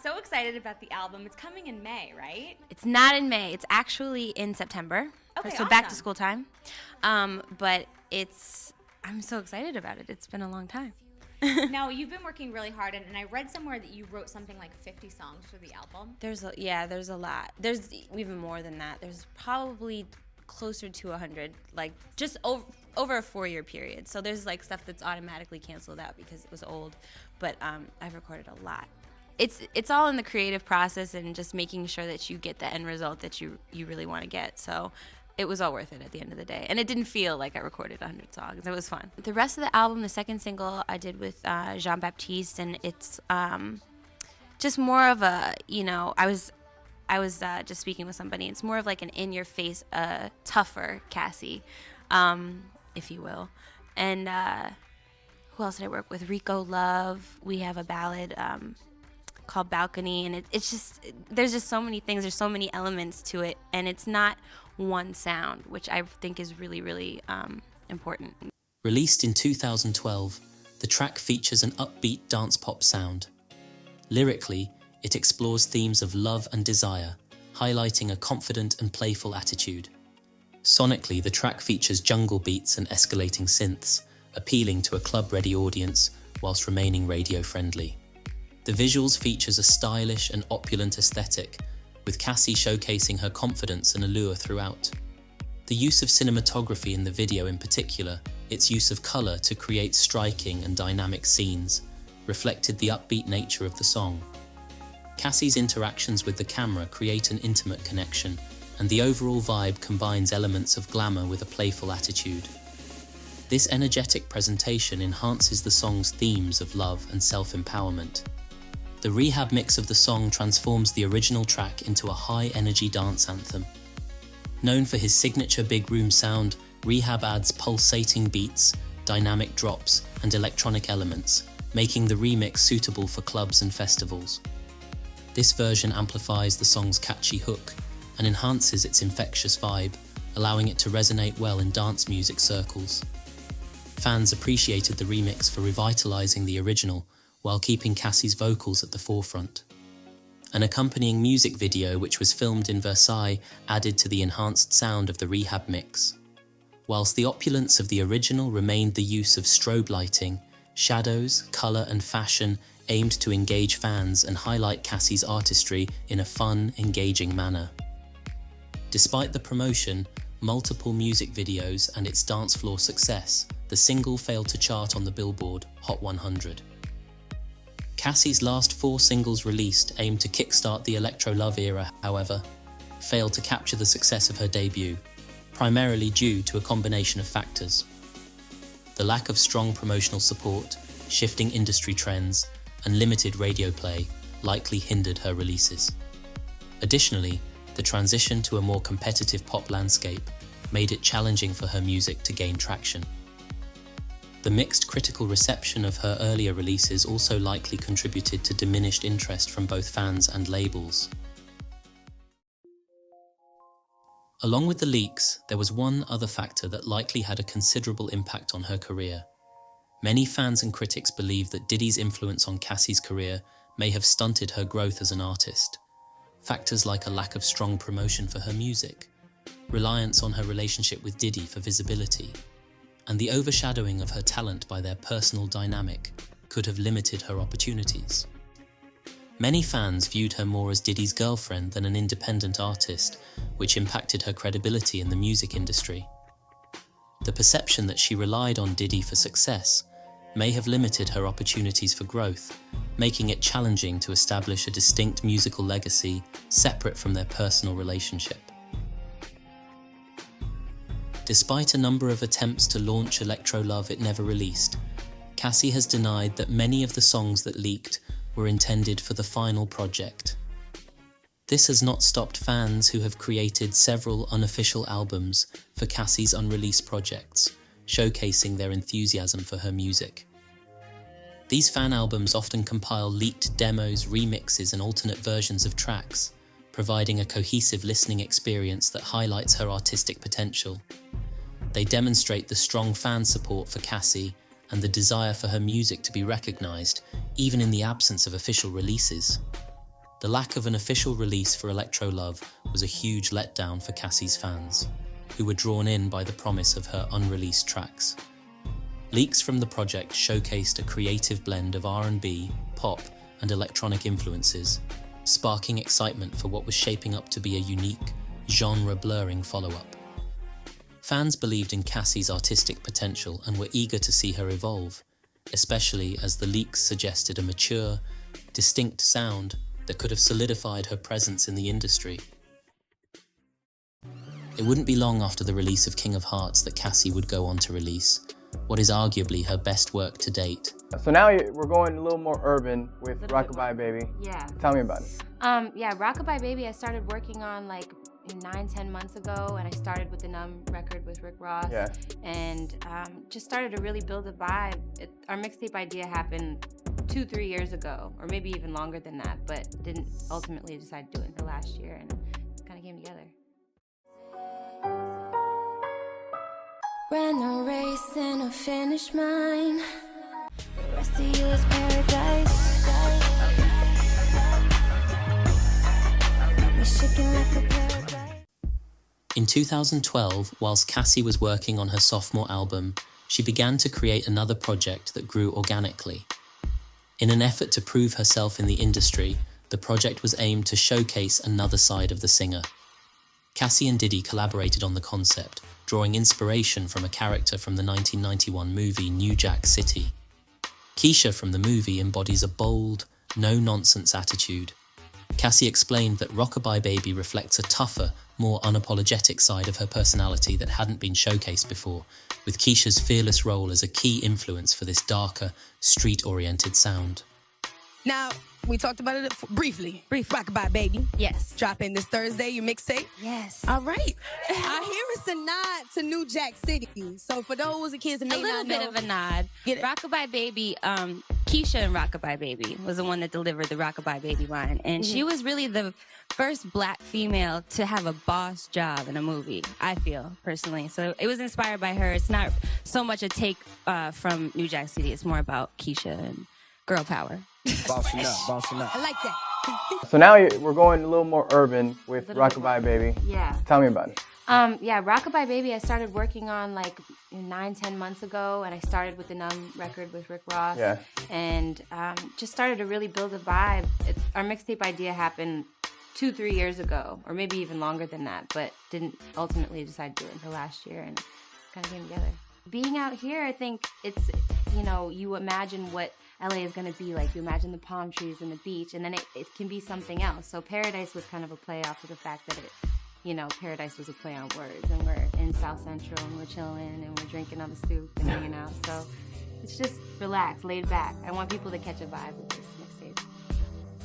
So excited about the album. It's coming in May, right? It's not in May. It's actually in September. Okay, so awesome. Back to school time. But I'm so excited about it. It's been a long time. Now, you've been working really hard, and I read somewhere that you wrote something like 50 songs for the album. There's a lot. There's even more than that. There's probably closer to 100, like just over a 4-year period. So there's like stuff that's automatically canceled out because it was old, but I've recorded a lot. It's all in the creative process and just making sure that you get the end result that you really want to get. So it was all worth it at the end of the day. And it didn't feel like I recorded 100 songs. It was fun. The rest of the album, the second single I did with Jean-Baptiste, and it's just more of a, I was just speaking with somebody. It's more of like an in-your-face, tougher Cassie, if you will. And who else did I work with? Rico Love. We have a ballad called Balcony, and it's just, there's just so many things, there's so many elements to it, and it's not one sound, which I think is really, really important. Released in 2012, the track features an upbeat dance pop sound. Lyrically, it explores themes of love and desire, highlighting a confident and playful attitude. Sonically, the track features jungle beats and escalating synths, appealing to a club-ready audience whilst remaining radio-friendly. The visuals features a stylish and opulent aesthetic, with Cassie showcasing her confidence and allure throughout. The use of cinematography in the video in particular, its use of colour to create striking and dynamic scenes, reflected the upbeat nature of the song. Cassie's interactions with the camera create an intimate connection, and the overall vibe combines elements of glamour with a playful attitude. This energetic presentation enhances the song's themes of love and self-empowerment. The rehab mix of the song transforms the original track into a high-energy dance anthem. Known for his signature big room sound, Rehab adds pulsating beats, dynamic drops, and electronic elements, making the remix suitable for clubs and festivals. This version amplifies the song's catchy hook and enhances its infectious vibe, allowing it to resonate well in dance music circles. Fans appreciated the remix for revitalizing the original while keeping Cassie's vocals at the forefront. An accompanying music video, which was filmed in Versailles, added to the enhanced sound of the rehab mix. Whilst the opulence of the original remained the use of strobe lighting, shadows, colour and fashion aimed to engage fans and highlight Cassie's artistry in a fun, engaging manner. Despite the promotion, multiple music videos and its dance floor success, the single failed to chart on the Billboard Hot 100. Cassie's last 4 singles released aimed to kickstart the Electro Love era, however, failed to capture the success of her debut, primarily due to a combination of factors. The lack of strong promotional support, shifting industry trends, and limited radio play likely hindered her releases. Additionally, the transition to a more competitive pop landscape made it challenging for her music to gain traction. The mixed critical reception of her earlier releases also likely contributed to diminished interest from both fans and labels. Along with the leaks, there was one other factor that likely had a considerable impact on her career. Many fans and critics believe that Diddy's influence on Cassie's career may have stunted her growth as an artist. Factors like a lack of strong promotion for her music, reliance on her relationship with Diddy for visibility, and the overshadowing of her talent by their personal dynamic could have limited her opportunities. Many fans viewed her more as Diddy's girlfriend than an independent artist, which impacted her credibility in the music industry. The perception that she relied on Diddy for success may have limited her opportunities for growth, making it challenging to establish a distinct musical legacy separate from their personal relationship. Despite a number of attempts to launch Electro Love it never released, Cassie has denied that many of the songs that leaked were intended for the final project. This has not stopped fans who have created several unofficial albums for Cassie's unreleased projects, showcasing their enthusiasm for her music. These fan albums often compile leaked demos, remixes, and alternate versions of tracks, providing a cohesive listening experience that highlights her artistic potential. They demonstrate the strong fan support for Cassie and the desire for her music to be recognized, even in the absence of official releases. The lack of an official release for Electro Love was a huge letdown for Cassie's fans, who were drawn in by the promise of her unreleased tracks. Leaks from the project showcased a creative blend of R&B, pop, and electronic influences, sparking excitement for what was shaping up to be a unique, genre-blurring follow-up. Fans believed in Cassie's artistic potential and were eager to see her evolve, especially as the leaks suggested a mature, distinct sound that could have solidified her presence in the industry. It wouldn't be long after the release of King of Hearts that Cassie would go on to release what is arguably her best work to date. So now we're going a little more urban with Rockabyebaby. Yeah. Tell me about it. Yeah, Rockabyebaby I started working on like 9-10 months ago, and I started with the Numb record with Rick Ross. Yeah. And just started to really build a vibe. Our mixtape idea happened 2-3 years ago, or maybe even longer than that, but didn't ultimately decide to do it until last year, and it kind of came together. Ran a race and I finished mine. The rest of you is paradise. We're shaking like a paradise. In 2012, whilst Cassie was working on her sophomore album, she began to create another project that grew organically. In an effort to prove herself in the industry, the project was aimed to showcase another side of the singer. Cassie and Diddy collaborated on the concept, drawing inspiration from a character from the 1991 movie New Jack City. Keisha from the movie embodies a bold, no-nonsense attitude. Cassie explained that Rockabyebaby reflects a tougher, more unapologetic side of her personality that hadn't been showcased before, with Keisha's fearless role as a key influence for this darker, street-oriented sound. Now, we talked about it briefly. Rockabyebaby. Yes. Dropping this Thursday, your mixtape. Yes. All right. I hear it's a nod to New Jack City. So for those kids that may not know. A little bit of a nod. Rockabyebaby, Keisha and Rockabyebaby was the one that delivered the Rockabyebaby line. And she was really the first black female to have a boss job in a movie, I feel, personally. So it was inspired by her. It's not so much a take from New Jack City. It's more about Keisha and girl power. Bossing up, bossing up. I like that. So now we're going a little more urban with Rockabyebaby. Yeah. Tell me about it. Yeah, Rockabyebaby I started working on like 9-10 months ago, and I started with the Numb record with Rick Ross. Yeah. And just started to really build a vibe. Our mixtape idea happened 2-3 years ago, or maybe even longer than that, but didn't ultimately decide to do it until last year, and it kind of came together. Being out here, I think it's, you imagine what LA is going to be like. You imagine the palm trees and the beach, and then it can be something else. So Paradise was kind of a play off of the fact that Paradise was a play on words, and we're in South Central, and we're chilling, and we're drinking on the stoop and hanging out. So it's just relaxed, laid back. I want people to catch a vibe with this mixtape.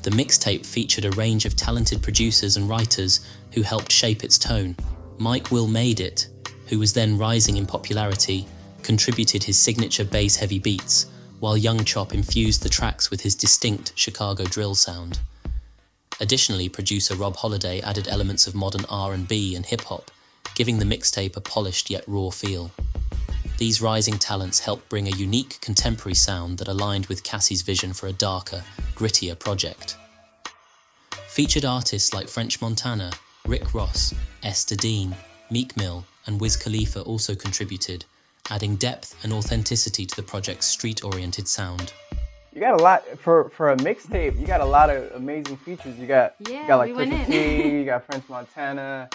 The mixtape featured a range of talented producers and writers who helped shape its tone. Mike Will Made It, who was then rising in popularity, contributed his signature bass-heavy beats, while Young Chop infused the tracks with his distinct Chicago drill sound. Additionally, producer Rob Holiday added elements of modern R&B and hip-hop, giving the mixtape a polished yet raw feel. These rising talents helped bring a unique contemporary sound that aligned with Cassie's vision for a darker, grittier project. Featured artists like French Montana, Rick Ross, Esther Dean, Meek Mill, and Wiz Khalifa also contributed, adding depth and authenticity to the project's street-oriented sound. You got a lot for a mixtape. You got a lot of amazing features. You got like Pusha T, you got French Montana,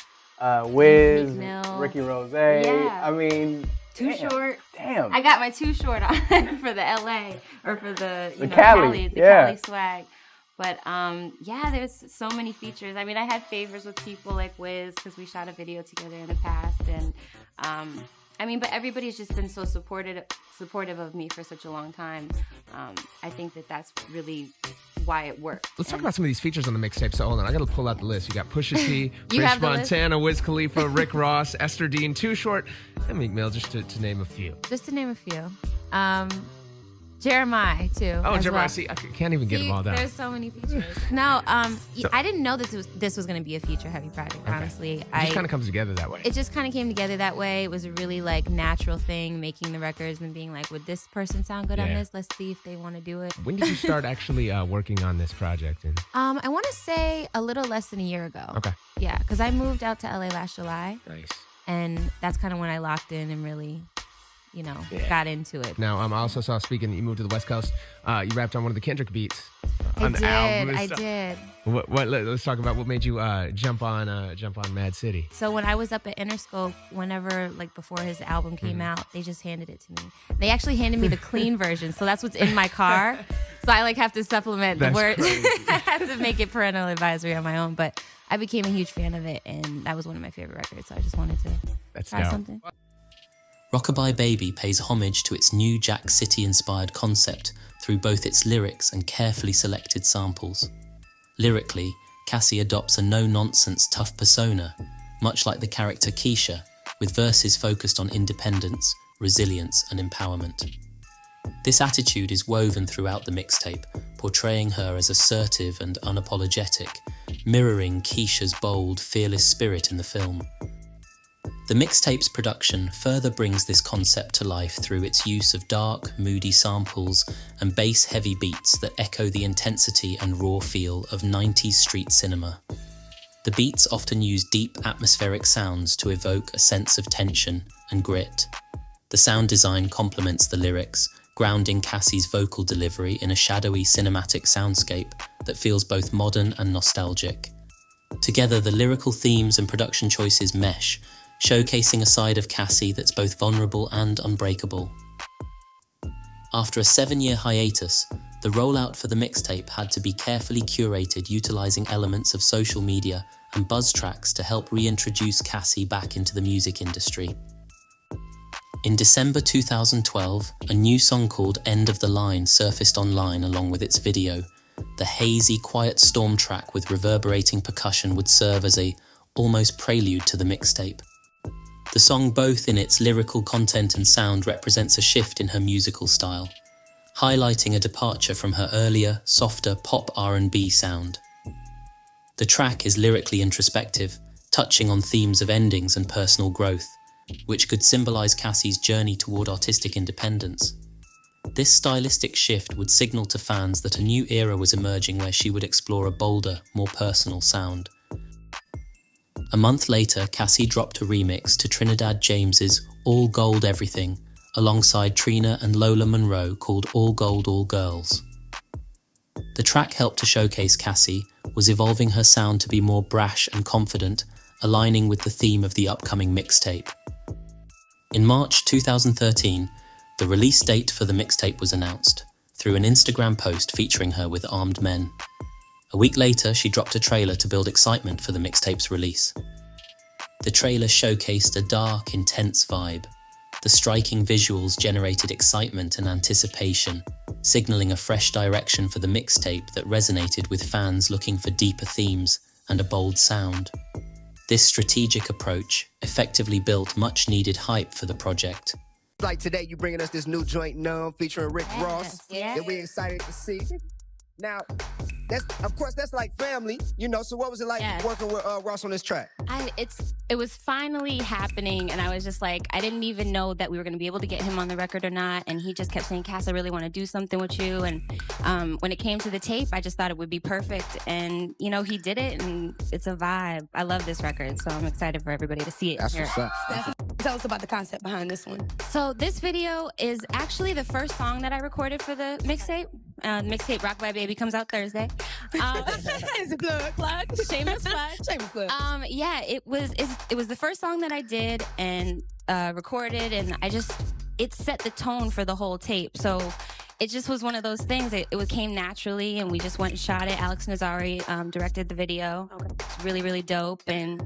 Wiz, Ricky Rose. Yeah. I mean, Too Short. Damn. I got my Too Short on for the LA, or for the Cali, Cali swag. But there's so many features. I mean, I had favors with people like Wiz because we shot a video together in the past, and but everybody's just been so supportive of me for such a long time. I think that's really why it worked. Let's talk about some of these features on the mixtape. So hold on, I got to pull out the list. You got Pusha T, French Montana, Wiz Khalifa, Rick Ross, Esther Dean, Too Short, and Meek Mill, just to name a few. Just to name a few. Jeremiah, too. Oh, Jeremiah. Well. See, I can't even get them all down. There's so many features. No, I didn't know that this was going to be a feature-heavy project, honestly. It just kind of comes together that way. It just kind of came together that way. It was a really, natural thing, making the records and being like, would this person sound good on this? Let's see if they want to do it. When did you start actually working on this project? I want to say a little less than a year ago. Okay. Yeah, because I moved out to LA last July. Nice. And that's kind of when I locked in and really... got into it. Now, I also saw, speaking, you moved to the West Coast. You rapped on one of the Kendrick beats on the album. I did. Let's talk about what made you jump on Mad City. So when I was up at Interscope, whenever before his album came out, they just handed it to me. They actually handed me the clean version, so that's what's in my car. So I have to supplement the words. I had to make it parental advisory on my own, but I became a huge fan of it, and that was one of my favorite records. So I just wanted to try something. Rockabyebaby pays homage to its New Jack City-inspired concept through both its lyrics and carefully selected samples. Lyrically, Cassie adopts a no-nonsense tough persona, much like the character Keisha, with verses focused on independence, resilience, and empowerment. This attitude is woven throughout the mixtape, portraying her as assertive and unapologetic, mirroring Keisha's bold, fearless spirit in the film. The mixtape's production further brings this concept to life through its use of dark, moody samples and bass-heavy beats that echo the intensity and raw feel of 90s street cinema. The beats often use deep atmospheric sounds to evoke a sense of tension and grit. The sound design complements the lyrics, grounding Cassie's vocal delivery in a shadowy cinematic soundscape that feels both modern and nostalgic. Together, the lyrical themes and production choices mesh, showcasing a side of Cassie that's both vulnerable and unbreakable. After a 7-year hiatus, the rollout for the mixtape had to be carefully curated, utilizing elements of social media and buzz tracks to help reintroduce Cassie back into the music industry. In December 2012, a new song called End of the Line surfaced online along with its video. The hazy, quiet storm track with reverberating percussion would serve as a almost prelude to the mixtape. The song, both in its lyrical content and sound, represents a shift in her musical style, highlighting a departure from her earlier, softer pop R&B sound. The track is lyrically introspective, touching on themes of endings and personal growth, which could symbolize Cassie's journey toward artistic independence. This stylistic shift would signal to fans that a new era was emerging where she would explore a bolder, more personal sound. A month later, Cassie dropped a remix to Trinidad James's All Gold Everything alongside Trina and Lola Monroe called All Gold All Girls. The track helped to showcase Cassie was evolving her sound to be more brash and confident, aligning with the theme of the upcoming mixtape. In March 2013, the release date for the mixtape was announced through an Instagram post featuring her with armed men. A week later, she dropped a trailer to build excitement for the mixtape's release. The trailer showcased a dark, intense vibe. The striking visuals generated excitement and anticipation, signaling a fresh direction for the mixtape that resonated with fans looking for deeper themes and a bold sound. This strategic approach effectively built much-needed hype for the project. Like today, you bringing us this new joint, Numb, featuring Rick Ross. Yes. And we're excited to see. Now, that's like family, so what was it like working with Ross on this track? It was finally happening, and I was just like, I didn't even know that we were going to be able to get him on the record or not, and he just kept saying, Cass, I really want to do something with you, and when it came to the tape, I just thought it would be perfect, and, he did it, and it's a vibe. I love this record, so I'm excited for everybody to see it. That's what's up. Tell us about the concept behind this one. So this video is actually the first song that I recorded for the mixtape. Mixtape Rockabyebaby comes out Thursday. Is it plug? Shameless plug. Shameless plug. It was the first song that I did and recorded, and it set the tone for the whole tape. So it just was one of those things. It came naturally, and we just went and shot it. Alex Nazari directed the video. Okay. It's really, really dope, and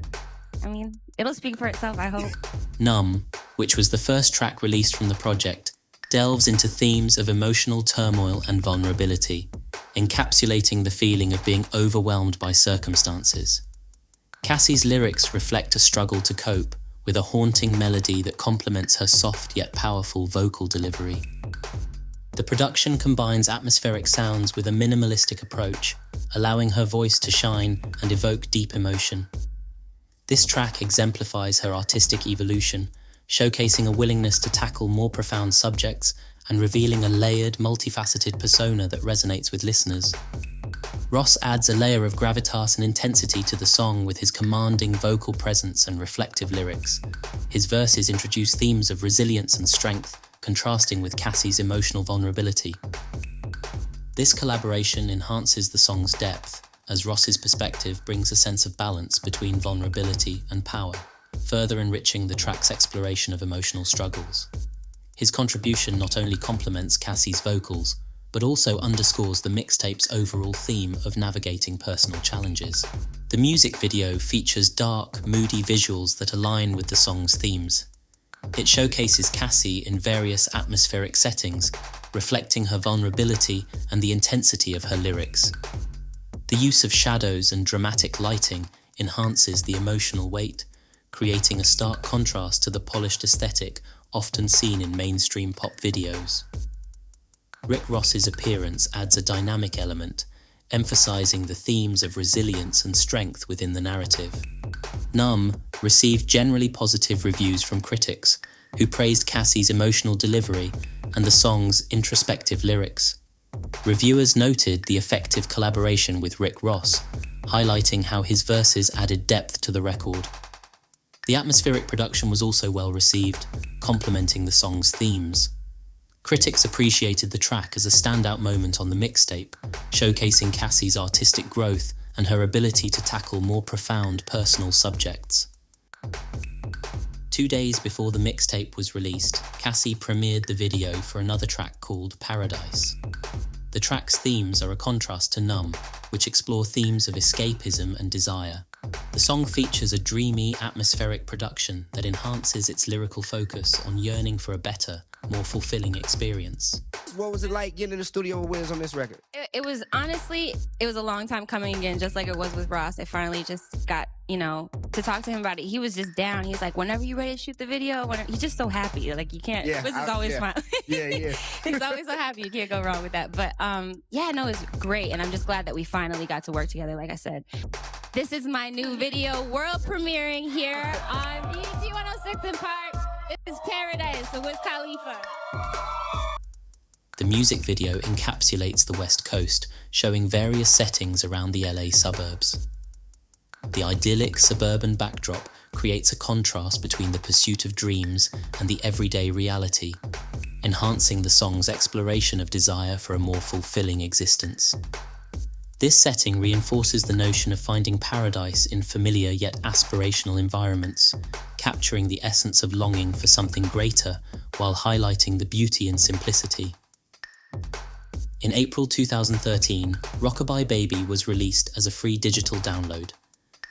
it'll speak for itself, I hope. Numb, which was the first track released from the project, delves into themes of emotional turmoil and vulnerability, encapsulating the feeling of being overwhelmed by circumstances. Cassie's lyrics reflect a struggle to cope, with a haunting melody that complements her soft yet powerful vocal delivery. The production combines atmospheric sounds with a minimalistic approach, allowing her voice to shine and evoke deep emotion. This track exemplifies her artistic evolution, showcasing a willingness to tackle more profound subjects and revealing a layered, multifaceted persona that resonates with listeners. Ross adds a layer of gravitas and intensity to the song with his commanding vocal presence and reflective lyrics. His verses introduce themes of resilience and strength, contrasting with Cassie's emotional vulnerability. This collaboration enhances the song's depth, as Ross's perspective brings a sense of balance between vulnerability and power, further enriching the track's exploration of emotional struggles. His contribution not only complements Cassie's vocals, but also underscores the mixtape's overall theme of navigating personal challenges. The music video features dark, moody visuals that align with the song's themes. It showcases Cassie in various atmospheric settings, reflecting her vulnerability and the intensity of her lyrics. The use of shadows and dramatic lighting enhances the emotional weight, creating a stark contrast to the polished aesthetic often seen in mainstream pop videos. Rick Ross's appearance adds a dynamic element, emphasizing the themes of resilience and strength within the narrative. Numb received generally positive reviews from critics, who praised Cassie's emotional delivery and the song's introspective lyrics. Reviewers noted the effective collaboration with Rick Ross, highlighting how his verses added depth to the record. The atmospheric production was also well received, complementing the song's themes. Critics appreciated the track as a standout moment on the mixtape, showcasing Cassie's artistic growth and her ability to tackle more profound personal subjects. 2 days before the mixtape was released, Cassie premiered the video for another track called Paradise. The track's themes are a contrast to Numb, which explore themes of escapism and desire. The song features a dreamy, atmospheric production that enhances its lyrical focus on yearning for a better, more fulfilling experience. What was it like getting in the studio with Wiz on this record? It was honestly, it was a long time coming again, just like it was with Ross. I finally just got, to talk to him about it. He was just down. He's like, whenever you're ready to shoot the video, he's just so happy. Like, you can't, Wiz is always smiling. Yeah. He's always so happy. You can't go wrong with that. But it's great. And I'm just glad that we finally got to work together, like I said. This is my new video, world premiering here on BET 106 in part. This is Paradise with Wiz Khalifa. The music video encapsulates the West Coast, showing various settings around the LA suburbs. The idyllic suburban backdrop creates a contrast between the pursuit of dreams and the everyday reality, enhancing the song's exploration of desire for a more fulfilling existence. This setting reinforces the notion of finding paradise in familiar yet aspirational environments, capturing the essence of longing for something greater while highlighting the beauty and simplicity. In April 2013, Rockabyebaby was released as a free digital download.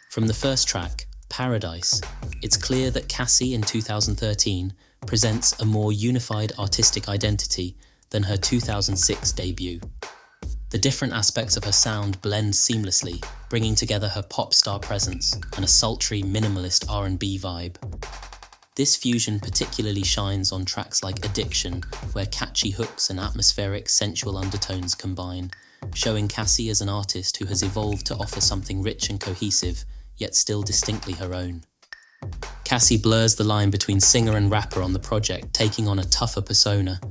From the first track, Paradise, it's clear that Cassie in 2013 presents a more unified artistic identity than her 2006 debut. The different aspects of her sound blend seamlessly, bringing together her pop star presence and a sultry, minimalist R&B vibe. This fusion particularly shines on tracks like Addiction, where catchy hooks and atmospheric, sensual undertones combine, showing Cassie as an artist who has evolved to offer something rich and cohesive, yet still distinctly her own. Cassie blurs the line between singer and rapper on the project, taking on a tougher persona.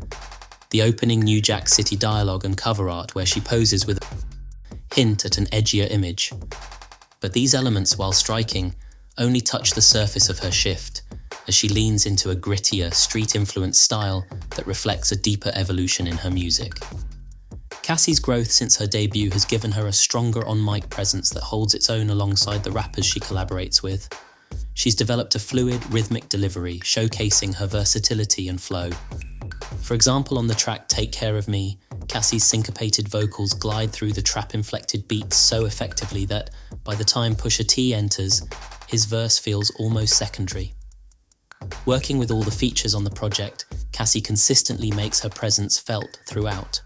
The opening New Jack City dialogue and cover art where she poses with a hint at an edgier image. But these elements, while striking, only touch the surface of her shift, as she leans into a grittier, street-influenced style that reflects a deeper evolution in her music. Cassie's growth since her debut has given her a stronger on-mic presence that holds its own alongside the rappers she collaborates with. She's developed a fluid, rhythmic delivery, showcasing her versatility and flow. For example, on the track Take Care of Me, Cassie's syncopated vocals glide through the trap-inflected beats so effectively that, by the time Pusha T enters, his verse feels almost secondary. Working with all the features on the project, Cassie consistently makes her presence felt throughout.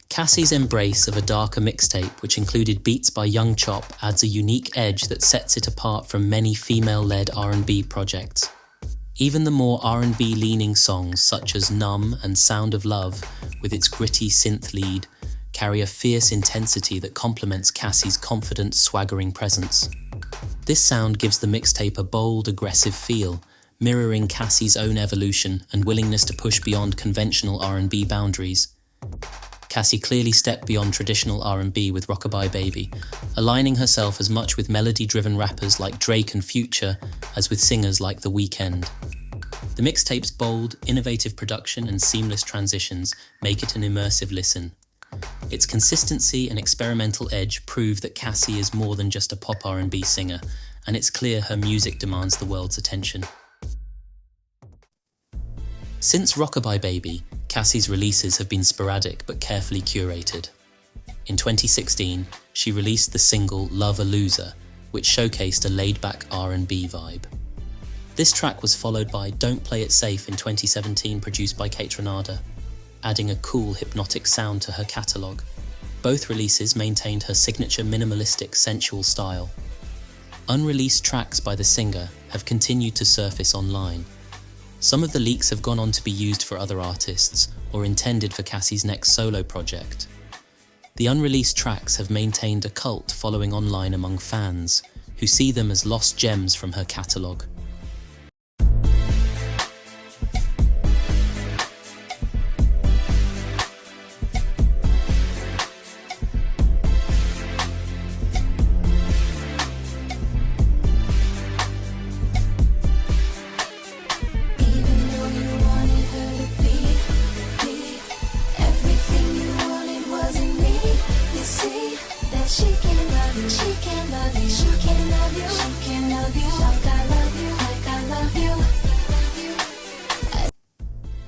Cassie's embrace of a darker mixtape, which included beats by Young Chop, adds a unique edge that sets it apart from many female-led R&B projects. Even the more R&B-leaning songs such as Numb and Sound of Love, with its gritty synth lead, carry a fierce intensity that complements Cassie's confident, swaggering presence. This sound gives the mixtape a bold, aggressive feel, mirroring Cassie's own evolution and willingness to push beyond conventional R&B boundaries. Cassie clearly stepped beyond traditional R&B with Rockabyebaby, aligning herself as much with melody-driven rappers like Drake and Future as with singers like The Weeknd. The mixtape's bold, innovative production and seamless transitions make it an immersive listen. Its consistency and experimental edge prove that Cassie is more than just a pop R&B singer, and it's clear her music demands the world's attention. Since Rockabyebaby, Cassie's releases have been sporadic but carefully curated. In 2016, she released the single Love a Loser, which showcased a laid-back R&B vibe. This track was followed by Don't Play It Safe in 2017, produced by Kate Renada, adding a cool, hypnotic sound to her catalogue. Both releases maintained her signature minimalistic, sensual style. Unreleased tracks by the singer have continued to surface online. Some of the leaks have gone on to be used for other artists or intended for Cassie's next solo project. The unreleased tracks have maintained a cult following online among fans, who see them as lost gems from her catalogue.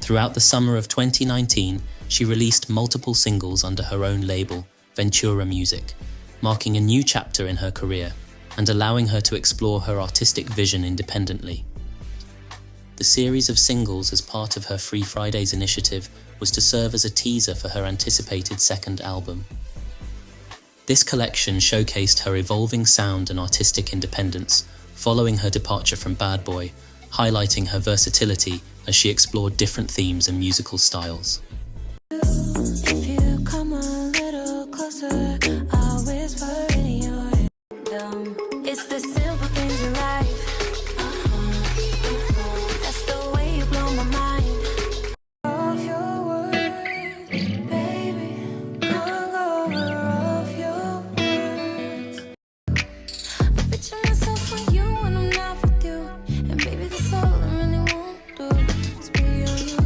Throughout the summer of 2019, she released multiple singles under her own label, Ventura Music, marking a new chapter in her career and allowing her to explore her artistic vision independently. The series of singles as part of her Free Fridays initiative was to serve as a teaser for her anticipated second album. This collection showcased her evolving sound and artistic independence, following her departure from Bad Boy, highlighting her versatility as she explored different themes and musical styles. If you come a little closer, I'll whisper in your ear. It's the simple things in life. That's the way you blow my mind. Of your words, baby, hung over of your words. I picture myself with you when I'm not with you, and baby, that's all I really want to do is be on you.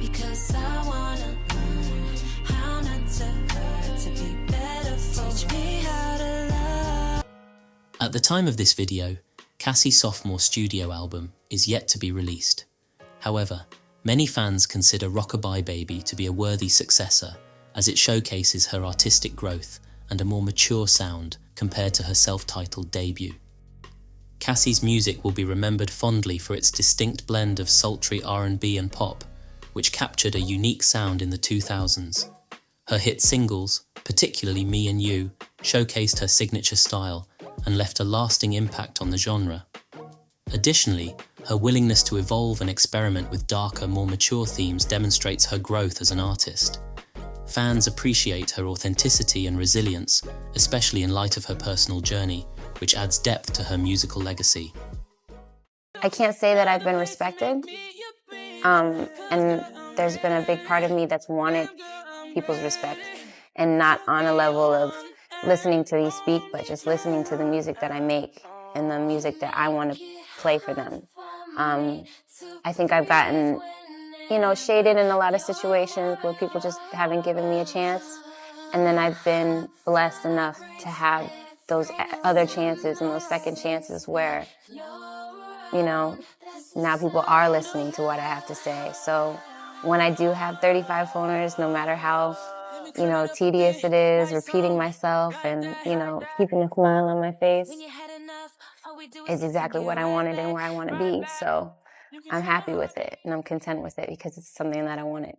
Because I wanna learn how not to hurt, to be better for teach me how to love. At the time of this video, Cassie's sophomore studio album is yet to be released. However, many fans consider Rockabyebaby to be a worthy successor, as it showcases her artistic growth and a more mature sound compared to her self-titled debut. Cassie's music will be remembered fondly for its distinct blend of sultry R&B and pop, which captured a unique sound in the 2000s. Her hit singles, particularly Me and You, showcased her signature style and left a lasting impact on the genre. Additionally, her willingness to evolve and experiment with darker, more mature themes demonstrates her growth as an artist. Fans appreciate her authenticity and resilience, especially in light of her personal journey, which adds depth to her musical legacy. I can't say that I've been respected, and there's been a big part of me that's wanted people's respect, and not on a level of listening to me speak, but just listening to the music that I make and the music that I want to play for them. I think I've gotten, shaded in a lot of situations where people just haven't given me a chance, and then I've been blessed enough to have those other chances and those second chances where, now people are listening to what I have to say. So when I do have 35 phoners, no matter how, tedious it is, repeating myself and, keeping a smile on my face is exactly what I wanted and where I want to be. So I'm happy with it and I'm content with it because it's something that I wanted.